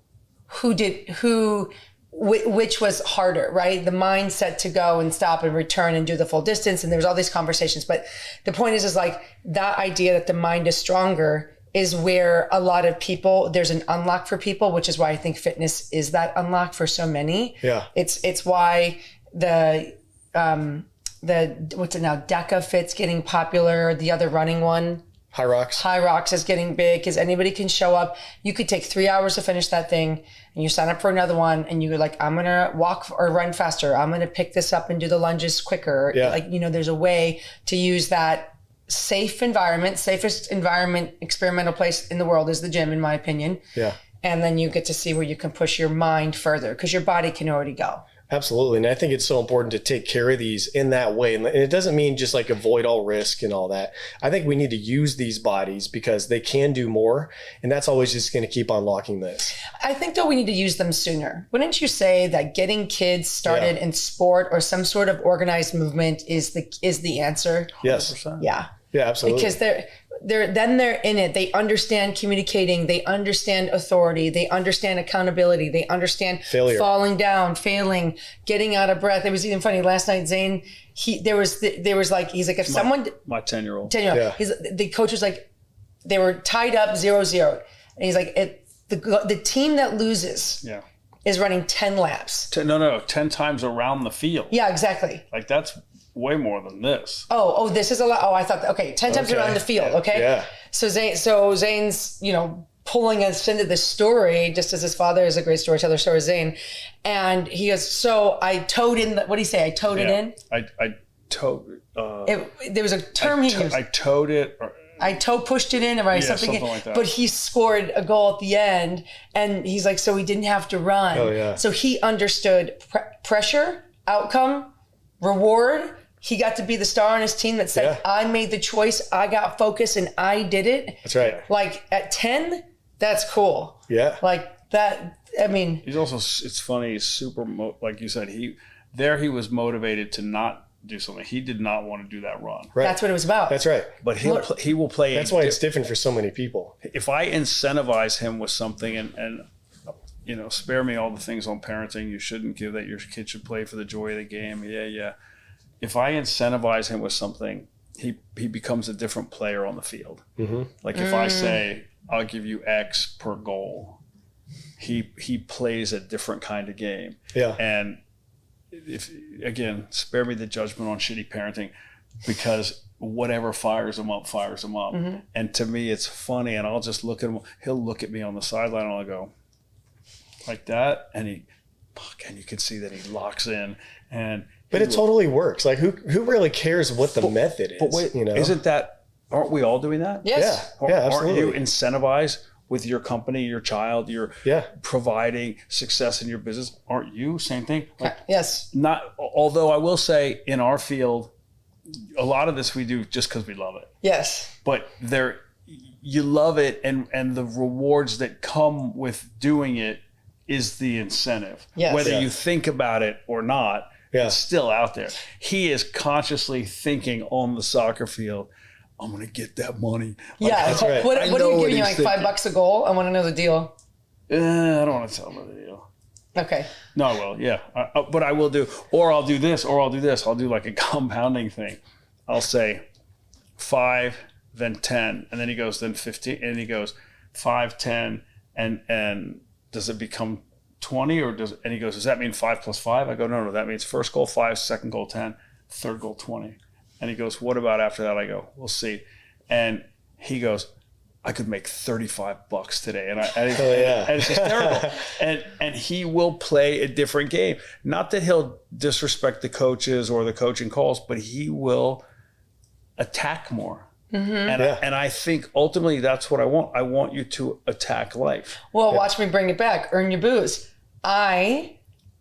which was harder, right? The mindset to go and stop and return and do the full distance. And there's all these conversations. But the point is like that idea that the mind is stronger is where a lot of people, there's an unlock for people, which is why I think fitness is that unlock for so many. Yeah. It's why the what's it now? DECA Fit's getting popular. The other running one. High Rocks is getting big because anybody can show up. You could take 3 hours to finish that thing and you sign up for another one and you're like, I'm going to walk or run faster. I'm going to pick this up and do the lunges quicker. Yeah. Like, there's a way to use that safest environment, experimental place in the world is the gym, in my opinion. Yeah. And then you get to see where you can push your mind further because your body can already go. Absolutely. And I think it's so important to take care of these in that way. And it doesn't mean just like avoid all risk and all that. I think we need to use these bodies because they can do more. And that's always just going to keep unlocking this. I think though we need to use them sooner. Wouldn't you say that getting kids started in sport or some sort of organized movement is the answer? Yes. 100%. Yeah. Yeah, absolutely. Because they're in it. They understand communicating. They understand authority. They understand accountability. They understand failure, falling down, failing, getting out of breath. It was even funny last night. Zane, he's like, if someone, my 10-year-old, yeah. The coach was like, they were tied up 0-0, and he's like, the team that loses, is running 10 laps. 10 times around the field. Yeah, exactly. Like that's way more than this. Oh, this is a lot. Oh, I thought, okay, 10 times around the field, okay? Yeah. So Zane's, pulling us into this story, just as his father is a great storyteller, so is Zane. And he goes, so I towed in, what do you say? I towed it in? I towed. There was a term he used. I towed it. I pushed it in, or something like that. But he scored a goal at the end, and he's like, so he didn't have to run. Oh, yeah. So he understood pressure, outcome, reward. He got to be the star on his team that said, I made the choice, I got focused, and I did it. That's right. Like at 10, that's cool. Yeah. Like that, I mean. He's also, it's funny, he's super, like you said, he was motivated to not do something. He did not want to do that run. Right. That's what it was about. That's right. But he will play. That's why it's different for so many people. If I incentivize him with something and spare me all the things on parenting you shouldn't give, that your kid should play for the joy of the game. Yeah. If I incentivize him with something, he becomes a different player on the field. Mm-hmm. Like if I say, I'll give you X per goal, he plays a different kind of game. Yeah. And if, again, spare me the judgment on shitty parenting, because whatever fires him up. Mm-hmm. And to me, it's funny. And I'll just look at him. He'll look at me on the sideline and I'll go like that. And you can see that he locks in. But it totally works. Like who really cares what the method is? But wait, aren't we all doing that? Yes. Yeah, absolutely. Aren't you incentivized with your company, your child, you're providing success in your business? Aren't you? Same thing? Like, yes. Although I will say in our field, a lot of this we do just because we love it. Yes. But you love it, and the rewards that come with doing it is the incentive. Yes. Whether you think about it or not, it's still out there. He is consciously thinking on the soccer field, I'm going to get that money. That's right. What are you giving you, like $5 a goal? I want to know the deal. I don't want to tell him the deal. Okay. No, I will. Yeah. But I will do, or I'll do this, or I'll do this. I'll do like a compounding thing. I'll say 5, then 10. And then he goes, then 15. And he goes 5, 10. And does it become 20 and he goes, does that mean 5 plus 5? I go, no, that means first goal 5, second goal 10, third goal 20. And he goes, what about after that? I go, we'll see. And he goes, I could make $35 today. And it's hysterical. and he will play a different game. Not that he'll disrespect the coaches or the coaching calls, but he will attack more. Mm-hmm. And I think ultimately that's what I want. I want you to attack life. Well, watch me bring it back. Earn your booze. I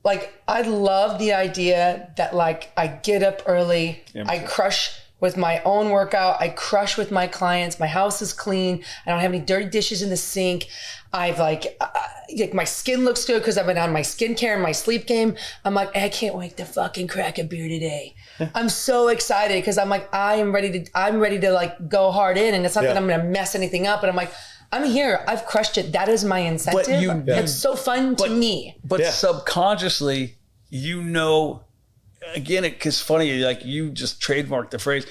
love the idea that I get up early. I crush with my own workout. I crush with my clients. My house is clean. I don't have any dirty dishes in the sink. I've my skin looks good because I've been on my skincare and my sleep game. I'm like, I can't wait to fucking crack a beer today. I'm so excited because I'm like, I'm ready to go hard in, and it's not that I'm going to mess anything up. And I'm like, I'm here. I've crushed it. That is my incentive. It's so fun to me. But subconsciously, again, it's funny, you just trademarked the phrase,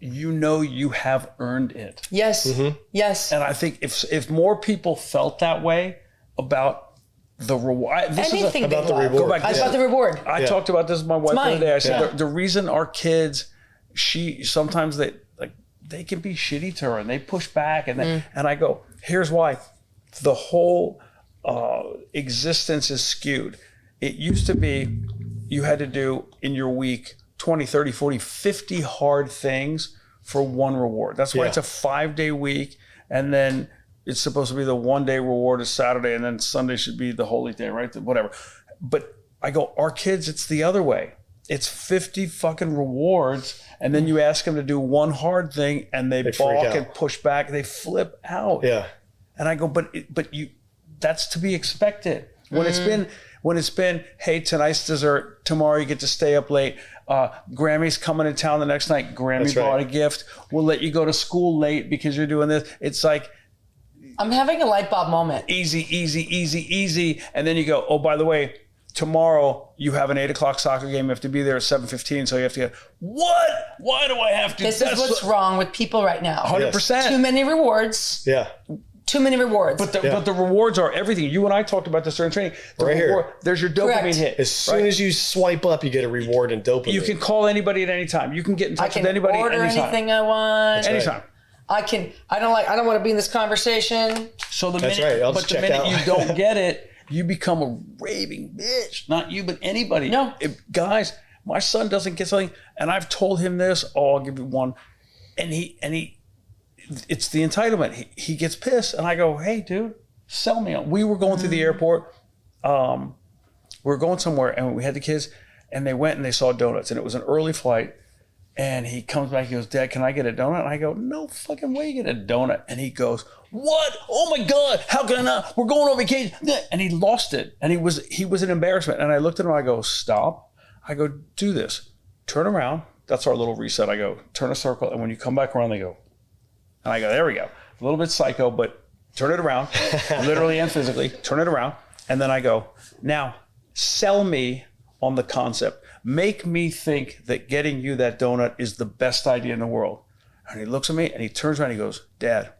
you have earned it. Yes. Mm-hmm. Yes. And I think if more people felt that way about the reward, about the reward. I talked about this with my wife the other day. I said the reason our kids, sometimes they can be shitty to her and they push back and I go, here's why. The whole existence is skewed. It used to be you had to do in your week 20, 30, 40, 50 hard things for one reward. That's why it's a 5-day week, and then it's supposed to be the 1-day reward is Saturday, and then Sunday should be the holy day, right? Whatever. But I go, our kids, it's the other way. It's 50 fucking rewards, and then you ask them to do one hard thing, and they balk and push back. They flip out. Yeah. And I go, but that's to be expected. When it's been, hey, tonight's dessert, tomorrow you get to stay up late. Grammy's coming to town the next night. Grammy bought a gift. We'll let you go to school late because you're doing this. It's like, I'm having a light bulb moment. Easy. And then you go, oh, by the way, tomorrow you have an 8:00 soccer game. You have to be there at 7:15. So you have to get, what? Why do I have to? This is what's wrong with people right now. 100%. Too many rewards. Yeah. Too many rewards. But the rewards are everything. You and I talked about this during training. Here. There's your dopamine Correct. hit. As soon as you swipe up, you get a reward in dopamine. You can call anybody at any time. You can get in touch with anybody order anytime. anything I want. Anytime. I don't want to be in this conversation. So the That's minute, right. I'll but just the check minute out. you don't get it, you become a raving bitch. Not you, but anybody. No. Guys, my son doesn't get something, and I've told him this. Oh, I'll give you one, and he, it's the entitlement. He gets pissed, and I go, hey, dude, sell me. We were going through the airport. We were going somewhere, and we had the kids, and they went and they saw donuts, and it was an early flight. And he comes back, he goes, Dad, can I get a donut? And I go, no fucking way you get a donut. And he goes, what? Oh my God, how can I not? We're going on vacation. And he lost it. And he was an embarrassment. And I looked at him, I go, stop. I go, do this. Turn around. That's our little reset. I go, turn a circle. And when you come back around, they go. And I go, there we go. A little bit psycho, but turn it around, literally and physically, turn it around. And then I go, now sell me on the concept. Make me think that getting you that donut is the best idea in the world. And he looks at me and he turns around and he goes, Dad,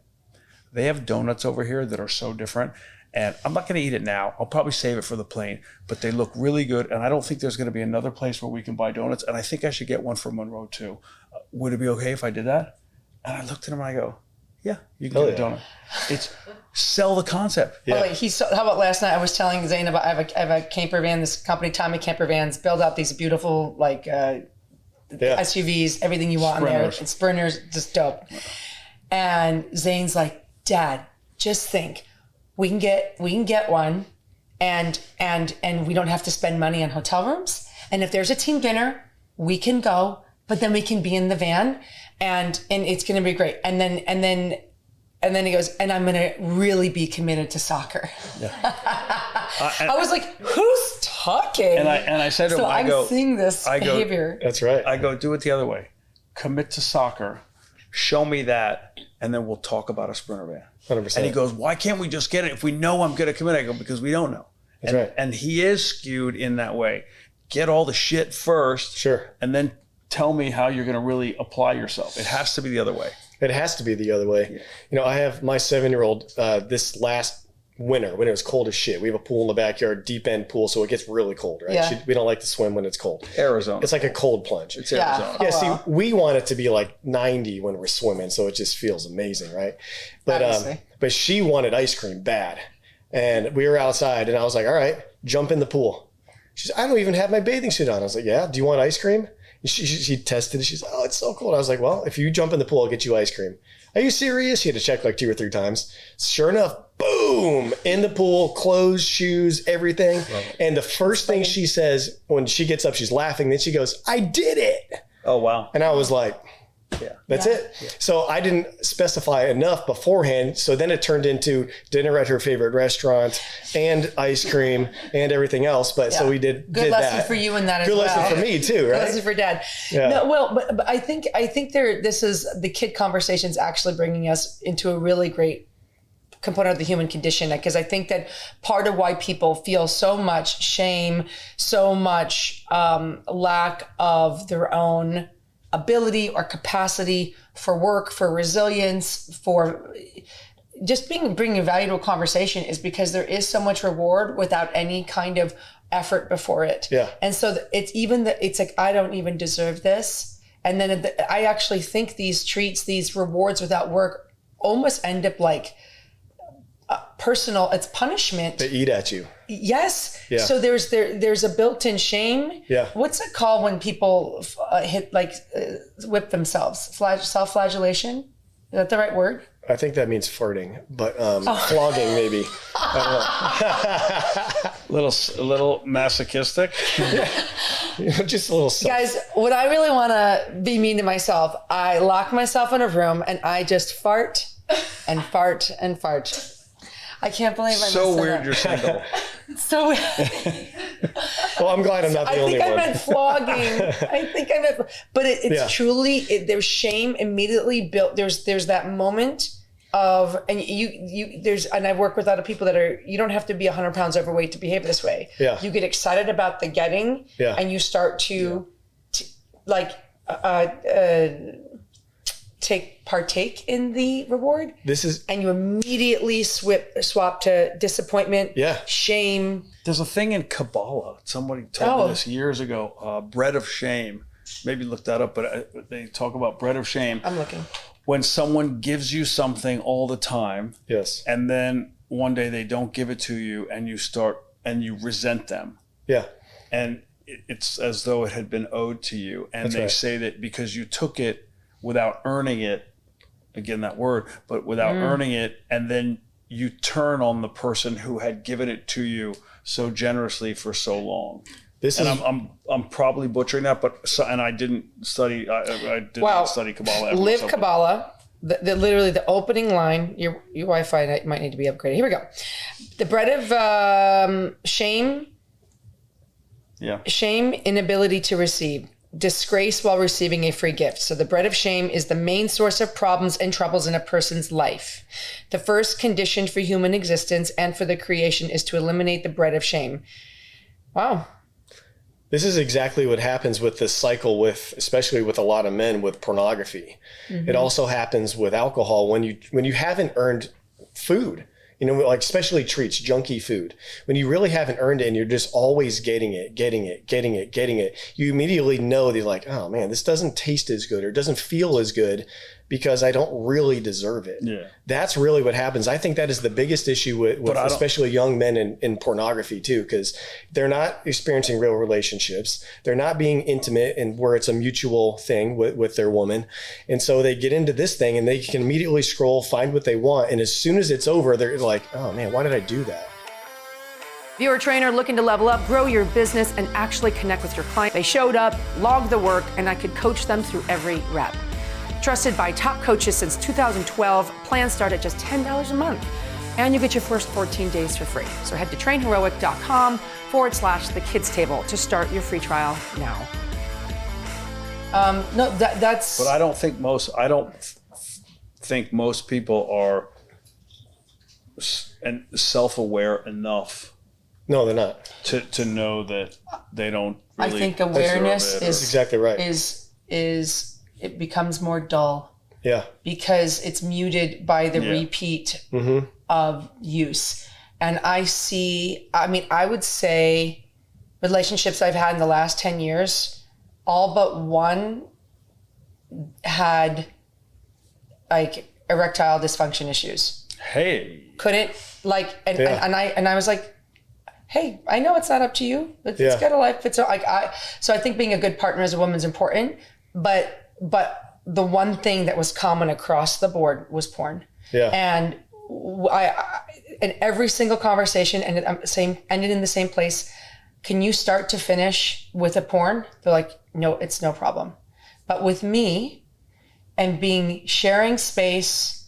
they have donuts over here that are so different. And I'm not going to eat it now. I'll probably save it for the plane. But they look really good. And I don't think there's going to be another place where we can buy donuts. And I think I should get one for Monroe too. Would it be okay if I did that? And I looked at him and I go, yeah, you can get a donut. It's sell the concept. Yeah. Oh, wait, how about last night? I was telling Zane about I have a camper van. This company, Tommy Camper Vans, build out these beautiful SUVs, everything you want in there. It's Sprinters, just dope. And Zane's like, Dad, just think, we can get one, and we don't have to spend money on hotel rooms. And if there's a team dinner, we can go, but then we can be in the van, and it's going to be great. And then he goes, and I'm going to really be committed to soccer. Yeah. I was like, who's talking? And I said to him, I'm seeing this behavior. That's right. I go, do it the other way. Commit to soccer. Show me that. And then we'll talk about a Sprinter van. 100%. And he goes, why can't we just get it if we know I'm going to commit? I go, because we don't know. That's right. And he is skewed in that way. Get all the shit first. Sure. And then tell me how you're going to really apply yourself. It has to be the other way. It has to be the other way. Yeah. You know, I have my 7-year-old this last winter when it was cold as shit. We have a pool in the backyard, deep end pool, so it gets really cold, right? Yeah. We don't like to swim when it's cold. Arizona. It's like a cold plunge. It's Arizona. Yeah, see, we want it to be like 90 when we're swimming, so it just feels amazing, right? But she wanted ice cream bad. And we were outside, and I was like, all right, jump in the pool. She said, I don't even have my bathing suit on. I was like, yeah, do you want ice cream? She tested it. She's like, oh, it's so cold. I was like, well, if you jump in the pool, I'll get you ice cream. Are you serious? She had to check like 2 or 3 times. Sure enough, boom, in the pool, clothes, shoes, everything. And the first thing she says when she gets up, she's laughing. Then she goes, I did it. Oh, wow. And I was like, that's it. Yeah. So I didn't specify enough beforehand. So then it turned into dinner at her favorite restaurant and ice cream and everything else. But so we did good lesson that. For you in that as good well. Good lesson for me too, right? Good lesson for Dad. Yeah. No, well, but I think this is the kid conversations actually bringing us into a really great component of the human condition, because I think that part of why people feel so much shame, so much lack of their own ability or capacity for work, for resilience, for just bringing value to a conversation, is because there is so much reward without any kind of effort before it. Yeah. And so it's like, I don't even deserve this. And then I actually think these treats, these rewards without work almost end up like personal, it's punishment. They eat at you. Yes. Yeah. So there's a built-in shame. Yeah. What's it called when people whip themselves? Self-flagellation? Is that the right word? I think that means farting, but flogging maybe. I don't know. A little masochistic. Just a little. Guys, when I really want to be mean to myself, I lock myself in a room and I just fart and fart and fart. I can't believe I'm so weird. You're single. So weird. Well, I'm glad I'm not the only one. I meant flogging. But it's truly there's shame immediately built. There's that moment of, and and I've worked with other people that you don't have to be 100 pounds overweight to behave this way. Yeah. You get excited about the getting, and you start to partake in the reward. And you immediately swap to disappointment, shame. There's a thing in Kabbalah. Somebody told me this years ago. Bread of shame. Maybe look that up. But they talk about bread of shame. I'm looking. When someone gives you something all the time, and then one day they don't give it to you, and you resent them. And it's as though it had been owed to you. And they say that because you took it without earning it, again, that word, but without earning it, and then you turn on the person who had given it to you so generously for so long. I'm probably butchering that, and I didn't study. I did not study Kabbalah. Live Kabbalah. Literally the opening line. Your Wi-Fi might need to be upgraded. Here we go. The bread of shame. Shame, inability to receive. Disgrace while receiving a free gift. So the bread of shame is the main source of problems and troubles in a person's life. The first condition for human existence and for the creation is to eliminate the bread of shame. Wow. This is exactly what happens with this cycle especially with a lot of men with pornography. It also happens with alcohol when you haven't earned food. Like especially treats, junky food. When you really haven't earned it and you're just always getting it, you immediately know that you're like, oh man, this doesn't taste as good or doesn't feel as good because I don't really deserve it. That's really what happens. I think that is the biggest issue with especially young men in pornography too, because they're not experiencing real relationships. They're not being intimate and where it's a mutual thing with their woman. And so they get into this thing and they can immediately scroll, find what they want. And as soon as it's over, they're like, oh man, why did I do that? If you're a trainer looking to level up, grow your business, and actually connect with your client, they showed up, logged the work, and I could coach them through every rep. Trusted by top coaches since 2012, plans start at just $10 a month. And you get your first 14 days for free. So head to trainheroic.com/the kids table to start your free trial now. That's. But I don't think most people are self-aware enough. No, they're not. To know that they don't really. I think awareness is exactly right. Is it becomes more dull. Because it's muted by the repeat of use. And I would say relationships I've had in the last 10 years, all but one had like erectile dysfunction issues. Couldn't and I was like, hey, I know it's not up to you. It's got a life. It's like so I think being a good partner as a woman is important, but the one thing that was common across the board was porn. And I in every single conversation ended in the same place. Can you start to finish with a porn? They're like, no, it's no problem. But with me and sharing space,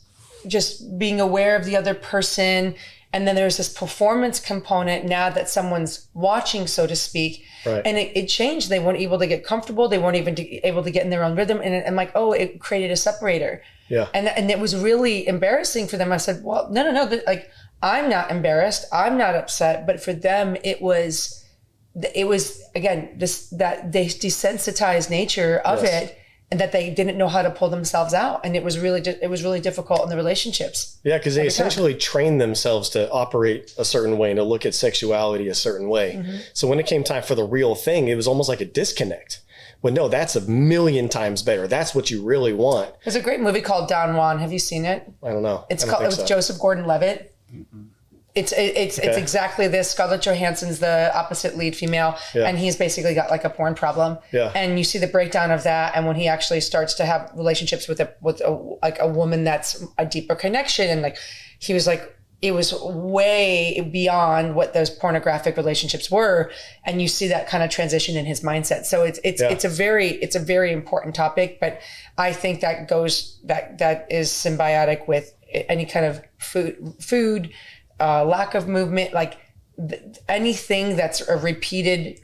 just being aware of the other person, and then there's this performance component now that someone's watching, so to speak. And it changed. They weren't able to get comfortable. They weren't even able to get in their own rhythm. And I'm like, oh, it created a separator. And it was really embarrassing for them. I said, well, no. Like, I'm not embarrassed. I'm not upset. But for them, it was again, that they desensitized nature of it. And that they didn't know how to pull themselves out. And it was really difficult in the relationships. Because they essentially trained themselves to operate a certain way and to look at sexuality a certain way. So when it came time for the real thing, it was almost like a disconnect. Well, no, that's a million times better. That's what you really want. There's a great movie called Don Juan. Have you seen it? I don't know. It was Joseph Gordon-Levitt. It's exactly this. Scarlett Johansson's the opposite lead female, and he's basically got like a porn problem. And you see the breakdown of that, and when he actually starts to have relationships with a woman that's a deeper connection, and like he was like, it was way beyond what those pornographic relationships were, and you see that kind of transition in his mindset. So it's a very important topic, but I think that is symbiotic with any kind of food. Lack of movement, like anything that's a repeated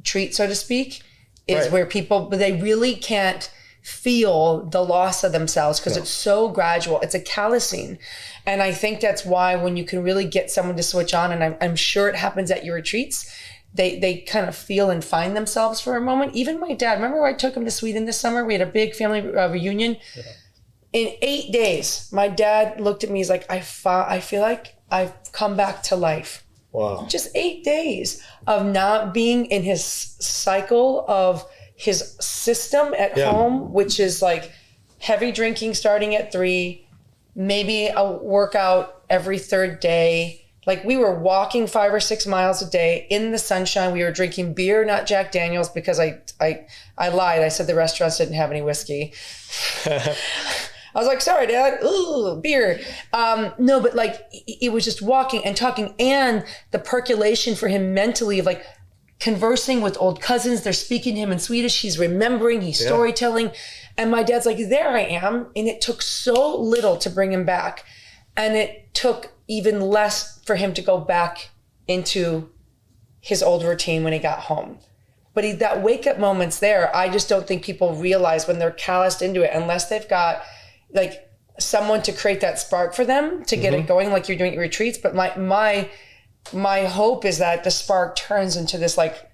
treat, so to speak, is where they really can't feel the loss of themselves because it's so gradual. It's a callousing. And I think that's why when you can really get someone to switch on, and I'm sure it happens at your retreats, they kind of feel and find themselves for a moment. Even my dad, remember when I took him to Sweden this summer? We had a big family reunion. In 8 days, my dad looked at me. He's like, I feel like I've come back to life. Wow. Just 8 days of not being in his cycle of his system at home, which is like heavy drinking starting at 3, maybe a workout every 3rd day. Like we were walking 5 or 6 miles a day in the sunshine. We were drinking beer, not Jack Daniels, because I lied. I said the restaurants didn't have any whiskey. I was like, sorry, Dad. Ooh, beer. No, but like it was just walking and talking, and the percolation for him mentally of like conversing with old cousins. They're speaking to him in Swedish. He's remembering. He's storytelling. And my dad's like, there I am. And it took so little to bring him back. And it took even less for him to go back into his old routine when he got home. But that wake up moment's there. I just don't think people realize when they're calloused into it, unless they've got like someone to create that spark for them to get it going, like you're doing at retreats. But my hope is that the spark turns into this, like,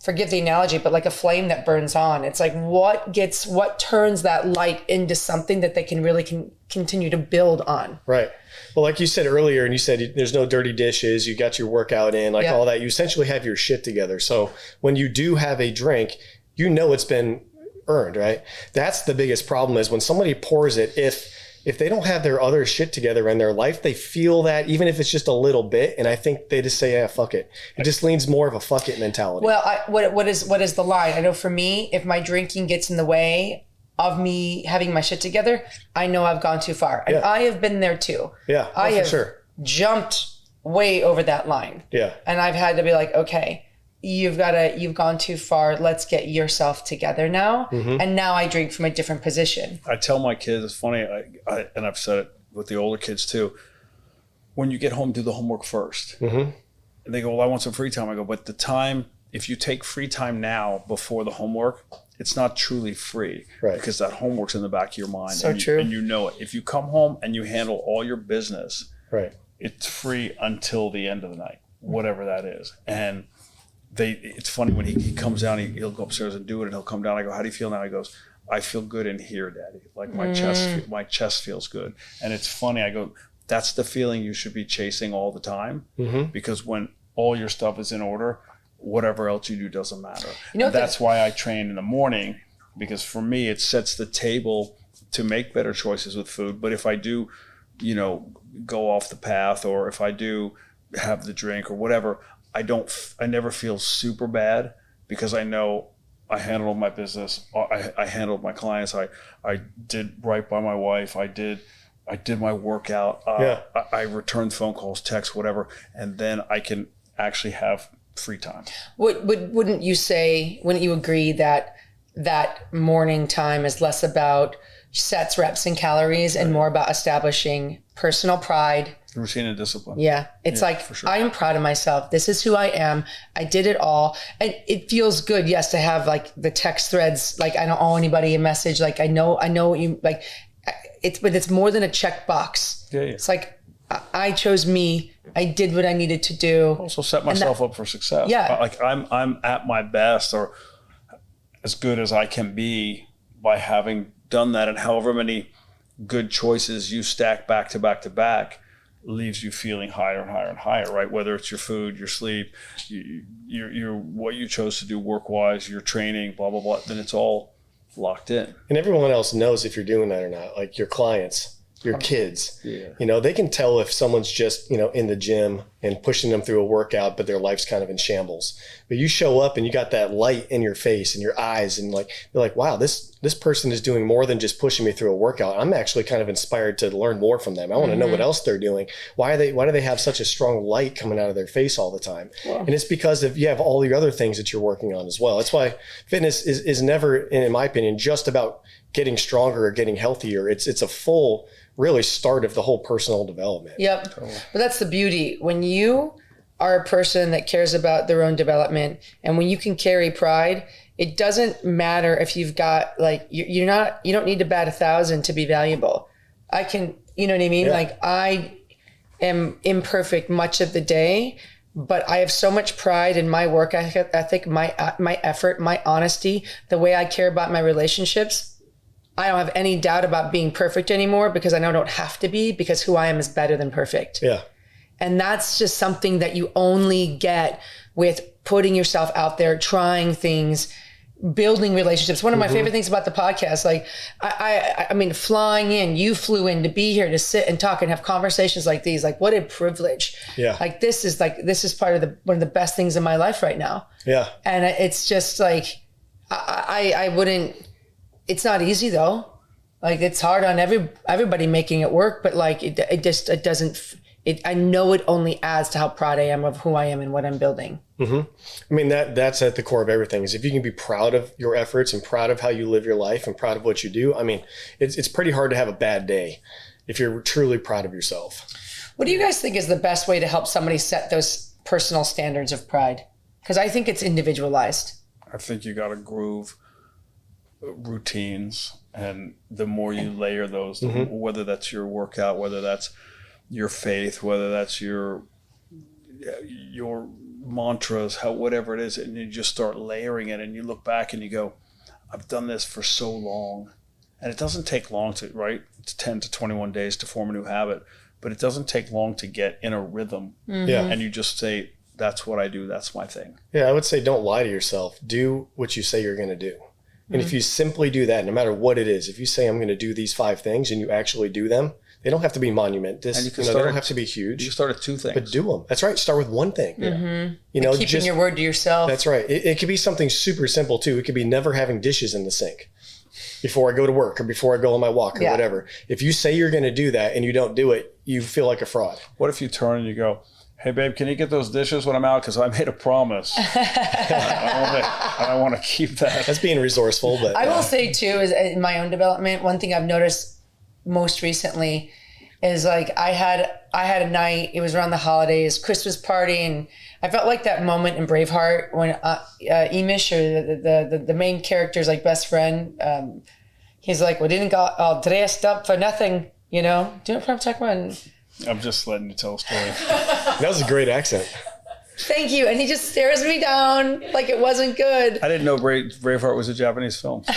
forgive the analogy, but like a flame that burns on. It's like what turns that light into something that they can really continue to build on. Right. Well, like you said earlier, and you said there's no dirty dishes, you got your workout in, like all that, you essentially have your shit together. So when you do have a drink, you know it's been earned, right? That's the biggest problem, is when somebody pours it, if they don't have their other shit together in their life, they feel that, even if it's just a little bit. And I think they just say, yeah, fuck it. It just leans more of a fuck it mentality. Well, what is the line? I know for me, if my drinking gets in the way of me having my shit together, I know I've gone too far. And I have been there too. Yeah, I have for sure. Jumped way over that line. Yeah. And I've had to be like, okay, you've gone too far. Let's get yourself together now. And now I drink from a different position. I tell my kids, it's funny, and I've said it with the older kids too, when you get home, do the homework first. And they go, well, I want some free time. I go, but the time, if you take free time now before the homework, it's not truly free, right? Because that homework's in the back of your mind. So true. And you know it. If you come home and you handle all your business, right, it's free until the end of the night, whatever that is. And it's funny when he comes down, he'll go upstairs and do it, and he'll come down. I go, how do you feel now? He goes, I feel good in here, Daddy. Like my chest feels good. And it's funny. I go, that's the feeling you should be chasing all the time, because when all your stuff is in order, whatever else you do doesn't matter. That's why I train in the morning, because for me, it sets the table to make better choices with food. But if I do, go off the path, or if I do have the drink or whatever, I never feel super bad, because I know I handled my business. I handled my clients. I did right by my wife. I did my workout. I returned phone calls, texts, whatever. And then I can actually have free time. Wouldn't you agree that morning time is less about sets, reps, and calories, and more about establishing personal pride, routine, and discipline? Yeah. It's like, for sure. I am proud of myself. This is who I am. I did it all. And it feels good, yes, to have like the text threads, like I don't owe anybody a message. Like I know what you like. But it's more than a checkbox. Yeah. It's like, I chose me. I did what I needed to do. Also set myself up for success. Yeah. Like I'm at my best, or as good as I can be, by having done that. And however many good choices you stack back to back to back leaves you feeling higher and higher and higher, right? Whether it's your food, your sleep, your what you chose to do work-wise, your training, blah, blah, blah, then it's all locked in. And everyone else knows if you're doing that or not, like your clients, your kids. Yeah. They can tell if someone's just, in the gym and pushing them through a workout, but their life's kind of in shambles. But you show up and you got that light in your face and your eyes, and like they're like, wow, this person is doing more than just pushing me through a workout. I'm actually kind of inspired to learn more from them. I want to know what else they're doing. Why do they have such a strong light coming out of their face all the time? Wow. And it's because you have all your other things that you're working on as well. That's why fitness is never, in my opinion, just about getting stronger or getting healthier. It's a full really start of the whole personal development. Yep. But that's the beauty. When you are a person that cares about their own development, and when you can carry pride, it doesn't matter if you've got like, you don't need to bat 1,000 to be valuable. I can, you know what I mean? Yeah. Like I am imperfect much of the day, but I have so much pride in my work ethic, my effort, my honesty, the way I care about my relationships. I don't have any doubt about being perfect anymore because I know I don't have to be, because who I am is better than perfect. Yeah. And that's just something that you only get with putting yourself out there, trying things, building relationships. One of my favorite things about the podcast, like I mean, flying in, you flew in to be here to sit and talk and have conversations like these. Like, what a privilege. Yeah. Like this is part of one of the best things in my life right now. Yeah. And it's just like, I wouldn't, it's not easy though. Like it's hard on everybody making it work, but like it doesn't, I know it only adds to how proud I am of who I am and what I'm building. I mean, that's at the core of everything, is if you can be proud of your efforts and proud of how you live your life and proud of what you do. I mean, it's pretty hard to have a bad day if you're truly proud of yourself. What do you guys think is the best way to help somebody set those personal standards of pride? Because I think it's individualized. I think you got to groove routines, and the more you layer those, whether that's your workout, whether that's your faith, whether that's your mantras, whatever it is, and you just start layering it, and you look back and you go, I've done this for so long. And it doesn't take long to, right? It's 10 to 21 days to form a new habit, but it doesn't take long to get in a rhythm. Yeah. And you just say, that's what I do. That's my thing. Yeah. I would say, don't lie to yourself. Do what you say you're going to do. And if you simply do that, no matter what it is, if you say, I'm going to do these 5 things, and you actually do them, they don't have to be monumentous. And they don't have to be huge. You start at 2 things. But do them. That's right. Start with one thing. You know, Keeping your word to yourself. That's right. It could be something super simple too. It could be never having dishes in the sink before I go to work or before I go on my walk or whatever. If you say you're going to do that and you don't do it, you feel like a fraud. What if you turn and you go, hey babe, can you get those dishes when I'm out? Because I made a promise. I want to keep that. That's being resourceful. But I will say too, is in my own development, one thing I've noticed most recently is like I had a night, it was around the holidays, Christmas party, and I felt like that moment in Braveheart when Emish, or the main character's like best friend, he's like, we didn't got all dressed up for nothing, you know? Do you know what I'm talking about? I'm just letting you tell a story. that was a great accent. Thank you. And he just stares me down like it wasn't good. I didn't know Braveheart was a Japanese film. So.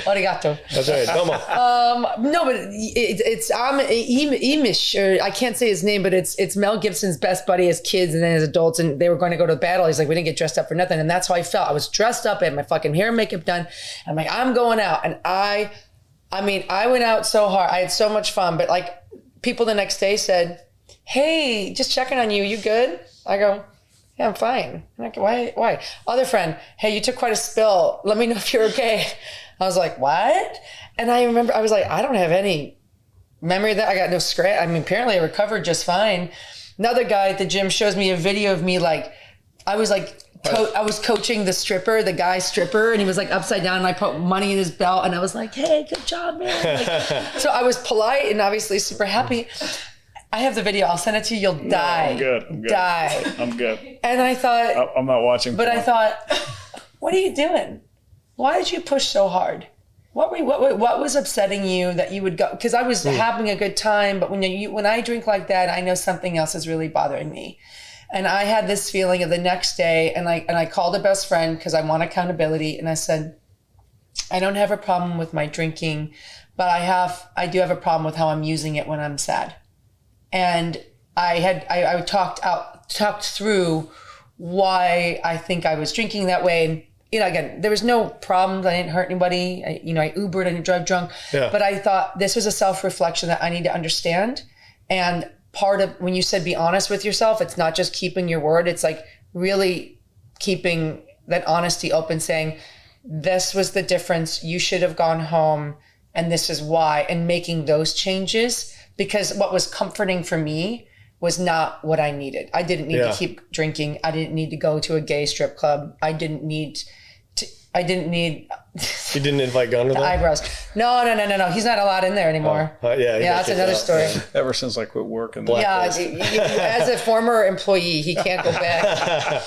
Arigato. That's right. Domo. No, but it's Emish, or I can't say his name, but it's Mel Gibson's best buddy as kids and then as adults, and they were going to go to battle. He's like, we didn't get dressed up for nothing, and that's how I felt. I was dressed up, I had my fucking hair and makeup done. I'm like, I'm going out, and I went out so hard. I had so much fun, but like people the next day said, hey, just checking on you. You good? I go, yeah, I'm fine. I'm like, why? Other friend, hey, you took quite a spill. Let me know if you're okay. I was like, what? And I remember, I was like, I don't have any memory of that. I got no scratch. I mean, apparently I recovered just fine. Another guy at the gym shows me a video of me, like, I was like, I was coaching the guy stripper, and he was like upside down, and I put money in his belt, and I was like, hey, good job, man. Like, so I was polite and obviously super happy. I have the video. I'll send it to you. You'll die. I'm good. Die. I'm good. And I thought, I'm not watching. But I thought, what are you doing? Why did you push so hard? What was upsetting you that you would go? Because I was having a good time, but when I drink like that, I know something else is really bothering me. And I had this feeling of the next day, and I called a best friend because I want accountability, and I said, I don't have a problem with my drinking, but I do have a problem with how I'm using it when I'm sad. And I talked through why I think I was drinking that way. And, you know, again, there was no problems. I didn't hurt anybody. I Ubered, I didn't drive drunk. Yeah. But I thought this was a self-reflection that I need to understand. And part of when you said be honest with yourself, it's not just keeping your word. It's like really keeping that honesty open, saying, this was the difference. You should have gone home, and this is why, and making those changes. Because what was comforting for me was not what I needed. I didn't need to keep drinking. I didn't need to go to a gay strip club. I didn't need. You didn't invite Gunnar, though? Eyebrows. No. He's not allowed in there anymore. Yeah, that's another story. Yeah. Ever since I quit working. Yeah, as a former employee, he can't go back.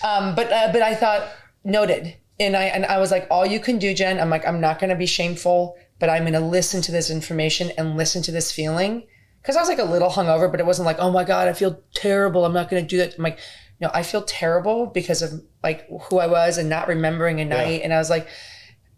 But I thought, noted. And I was like, all you can do, Jen, I'm like, I'm not going to be shameful, but I'm going to listen to this information and listen to this feeling. Because I was like a little hungover, but it wasn't like, oh my God, I feel terrible, I'm not going to do that. I'm like, no, I feel terrible because of like who I was and not remembering a night. And I was like,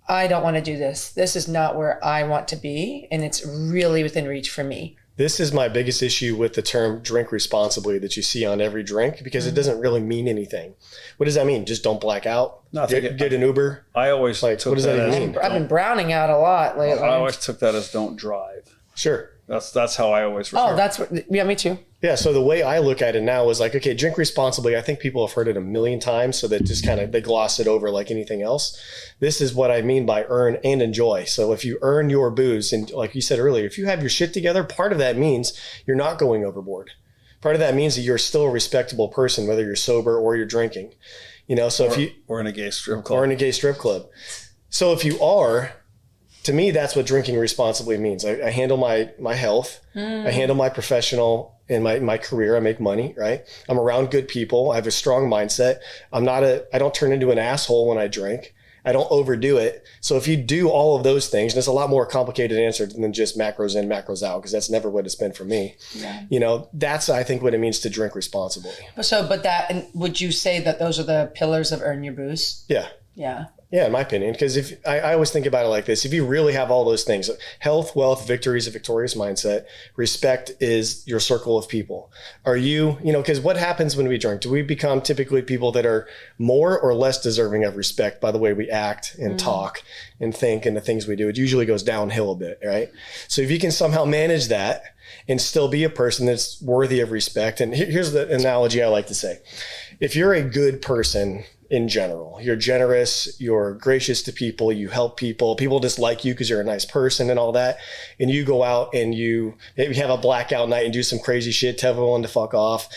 I don't want to do this. This is not where I want to be. And it's really within reach for me. This is my biggest issue with the term drink responsibly that you see on every drink, because it doesn't really mean anything. What does that mean? Just don't black out? No, get an Uber? I always Like, took what does that that even as, mean? I've been browning out a lot lately. I always took that as don't drive. Sure. That's how I always refer. Oh, that's what, yeah, me too. Yeah, so the way I look at it now is like, okay, drink responsibly. I think people have heard it a million times, so that just kind of they gloss it over like anything else. This is what I mean by earn and enjoy. So if you earn your booze, and like you said earlier, if you have your shit together, part of that means you're not going overboard. Part of that means that you're still a respectable person, whether you're sober or you're drinking. You know, so if you or in a gay strip club. or in a gay strip club. So if you are, to me, that's what drinking responsibly means. I handle my health. I handle my professional and my career. I make money, right? I'm around good people. I have a strong mindset. I don't turn into an asshole when I drink. I don't overdo it. So if you do all of those things, and it's a lot more complicated answer than just macros in, macros out, because that's never what it's been for me. Yeah. You know, that's, I think, what it means to drink responsibly. And would you say that those are the pillars of earn your booze? Yeah. Yeah. Yeah, in my opinion, because if I always think about it like this, if you really have all those things, health, wealth, victory is a victorious mindset, respect is your circle of people. Are you, because what happens when we drink? Do we become typically people that are more or less deserving of respect by the way we act and talk and think and the things we do? It usually goes downhill a bit, right? So if you can somehow manage that and still be a person that's worthy of respect, and here's the analogy I like to say. If you're a good person in general, you're generous, you're gracious to people, you help people just like you because you're a nice person and all that, and you go out and you maybe have a blackout night and do some crazy shit, tell everyone to fuck off,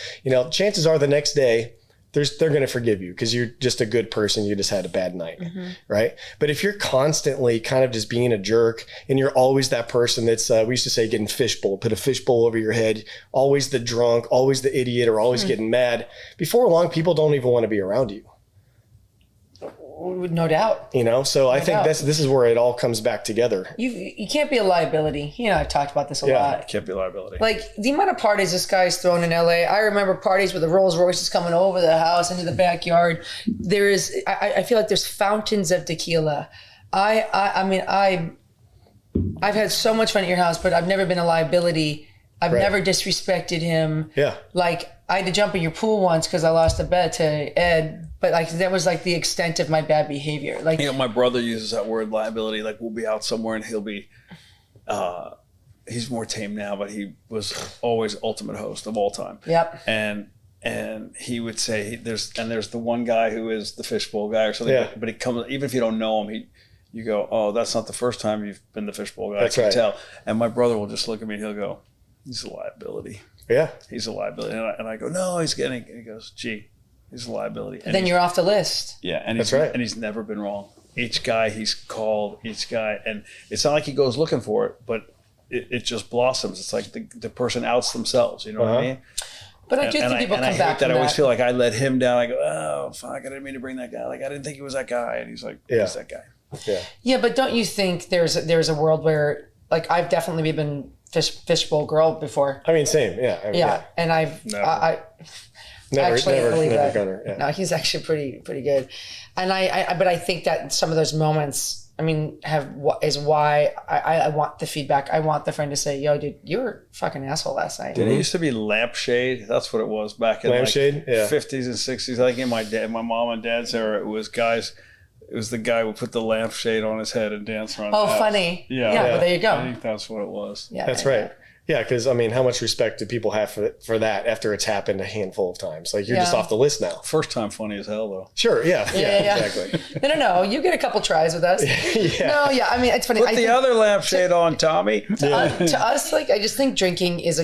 chances are the next day they're going to forgive you because you're just a good person, you just had a bad night, right? But if you're constantly kind of just being a jerk and you're always that person that's, we used to say getting fishbowl, put a fishbowl over your head, always the drunk, always the idiot, or always getting mad, before long people don't even want to be around you. No doubt. So I think this is where it all comes back together. You can't be a liability. I've talked about this a It lot. can't be a liability. Like the amount of parties this guy's thrown in LA. I remember parties with the Rolls Royces coming over the house into the backyard. I feel like there's fountains of tequila. I've had so much fun at your house, but I've never been a liability. I've never disrespected him. Yeah. Like I had to jump in your pool once because I lost a bet to Ed, but like that was like the extent of my bad behavior. Like my brother uses that word liability. Like we'll be out somewhere and he'll be, he's more tame now, but he was always ultimate host of all time. Yep. And he would say there's the one guy who is the fishbowl guy or something. Yeah. But he comes, even if you don't know him, you go, oh, that's not the first time you've been the fishbowl guy. That's I can right. tell. And my brother will just look at me and he'll go, he's a liability. Yeah. He's a liability. And I go, no, he's getting, and he goes, gee, he's a liability. And then you're off the list. yeah. And That's right. And he's never been wrong. Each guy he's called, and it's not like he goes looking for it, but it just blossoms. It's like the person outs themselves. You know what I mean? But I do think people come back that. from I always that. feel like I let him down. I go, oh, fuck, I didn't mean to bring that guy. Like, I didn't think he was that guy. And he's like, he's that guy. Yeah. Yeah, but don't you think there's a world where, like, I've definitely been fishbowl girl before. I mean, same. Yeah. Yeah, and I've Never. I Never, actually believe never that. Gunnar. Yeah. No, he's actually pretty good, and but I think that some of those moments, is why I want the feedback. I want the friend to say, "Yo, dude, you were a fucking asshole last night." Did it used to be lampshade? That's what it was back in Lampshade? Yeah. 50s and 60s. I think in my mom and dad's era, it was guys. It was the guy who put the lampshade on his head and dance around. Oh, the house. funny. Yeah. Well, there you go. I think that's what it was. Yeah, That's right. Yeah, because how much respect do people have for that after it's happened a handful of times? Like you're just Yeah. off the list now. First time funny as hell though. Sure. Yeah. Yeah. Exactly. No. You get a couple tries with us. Yeah. No, yeah. I mean, it's funny. Put I the think, other lampshade on, Tommy. to us, like, I just think drinking is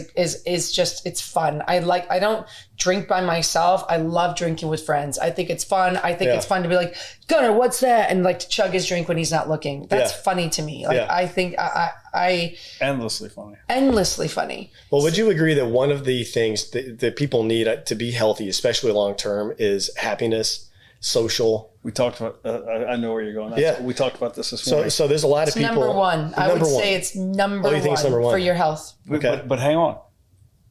just, it's fun. I don't drink by myself. I love drinking with friends. I think it's fun. I think it's fun to be like, Gunnar, what's that? And like to chug his drink when he's not looking. That's funny to me. Like, I think I Endlessly funny. endlessly funny. Well, would you agree that one of the things that people need to be healthy, especially long term, is happiness, social? We talked about. I know where you're going. We talked about this morning. So there's a lot of It's people. number one. I would say it's number you think it's number one? for your health. Okay. But hang on.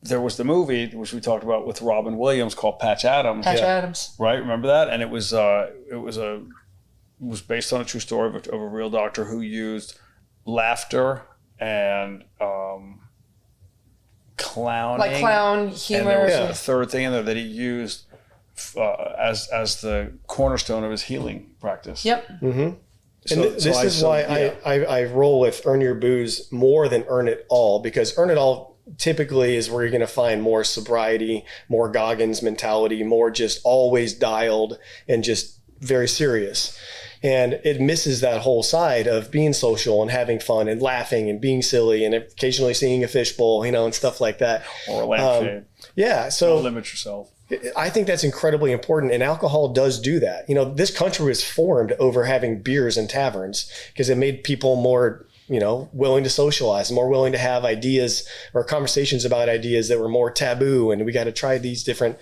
There was the movie which we talked about with Robin Williams called Patch Adams. Patch Adams. Right? Remember that? And it was a was based on a true story of a real doctor who used laughter and clowning, Like clown and humor. there was a third thing in there that he used as the cornerstone of his healing practice. Yep. And this is why I roll with earn your booze more than earn it all, because earn it all typically is where you're going to find more sobriety, more Goggins mentality, more just always dialed and just very serious. And it misses that whole side of being social and having fun and laughing and being silly and occasionally seeing a fishbowl, and stuff like that. Or a lampshade. Yeah. So Don't limit yourself. I think that's incredibly important, and alcohol does do that. This country was formed over having beers and taverns because it made people more, willing to socialize, more willing to have ideas or conversations about ideas that were more taboo. And we got to try these different,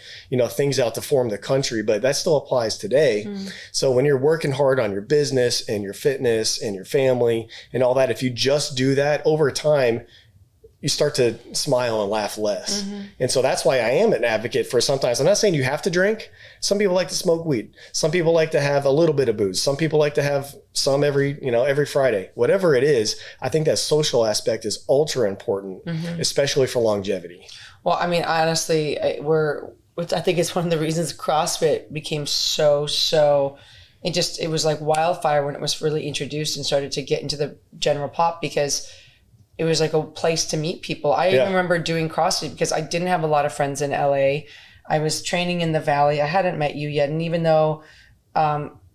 things out to form the country, but that still applies today. So when you're working hard on your business and your fitness and your family and all that, if you just do that over time, you start to smile and laugh less. And so that's why I am an advocate for sometimes. I'm not saying you have to drink. Some people like to smoke weed. Some people like to have a little bit of booze. Some people like to have some every Friday. Whatever it is, I think that social aspect is ultra important, especially for longevity. Well, I mean, honestly, I think it's one of the reasons CrossFit became so, it was like wildfire when it was really introduced and started to get into the general pop, because it was like a place to meet people. I even remember doing CrossFit because I didn't have a lot of friends in LA. I was training in the Valley. I hadn't met you yet. And even though,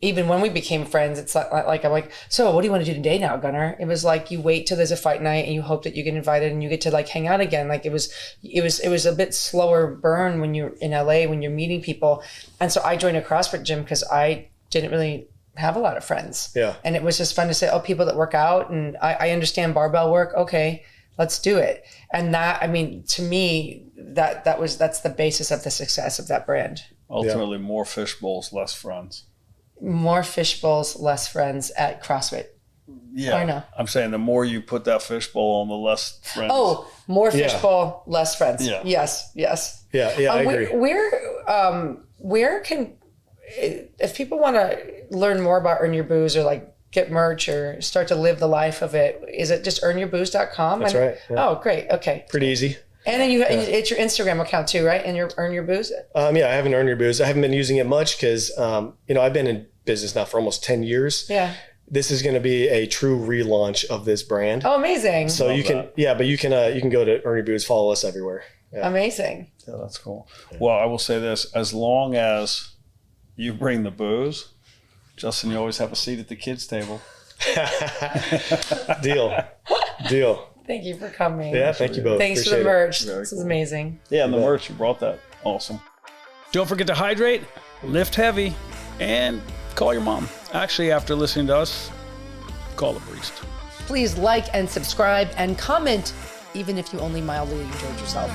even when we became friends, it's like, I'm like, so what do you want to do today now, Gunnar? It was like, you wait till there's a fight night and you hope that you get invited and you get to like hang out again. Like it was a bit slower burn when you're in LA, when you're meeting people. And so I joined a CrossFit gym because I didn't really have a lot of friends. Yeah. And it was just fun to say, people that work out, and I understand barbell work. Okay, let's do it. And that, I mean, to me, that's the basis of the success of that brand. Ultimately, more fish bowls, less friends. More fish bowls, less friends at CrossFit. Yeah. I know. I'm saying the more you put that fish bowl on, the less friends. Oh, more fish bowl, less friends. Yeah. Yes. Yeah, I agree. Where can, if people want to learn more about Earn Your Booze or like get merch or start to live the life of it, is it just earnyourbooze.com? That's right. Yeah. Oh, great. Okay. Pretty easy. And then it's your Instagram account too, right? And your Earn Your Booze? I haven't Earned Your Booze. I haven't been using it much because, I've been in business now for almost 10 years. Yeah. This is going to be a true relaunch of this brand. Oh, amazing. So you can go to Earn Your Booze, follow us everywhere. Yeah. Amazing. Yeah, that's cool. Well, I will say this, as long as you bring the booze, Justin, you always have a seat at the kids' table. Deal. Thank you for coming. Yeah, thank you both. Thanks Appreciate for the merch. Very This is cool. amazing. Yeah, and the merch, you brought that. Awesome. Don't forget to hydrate, lift heavy, and call your mom. Actually, after listening to us, call the priest. Please like and subscribe and comment, even if you only mildly enjoyed yourself.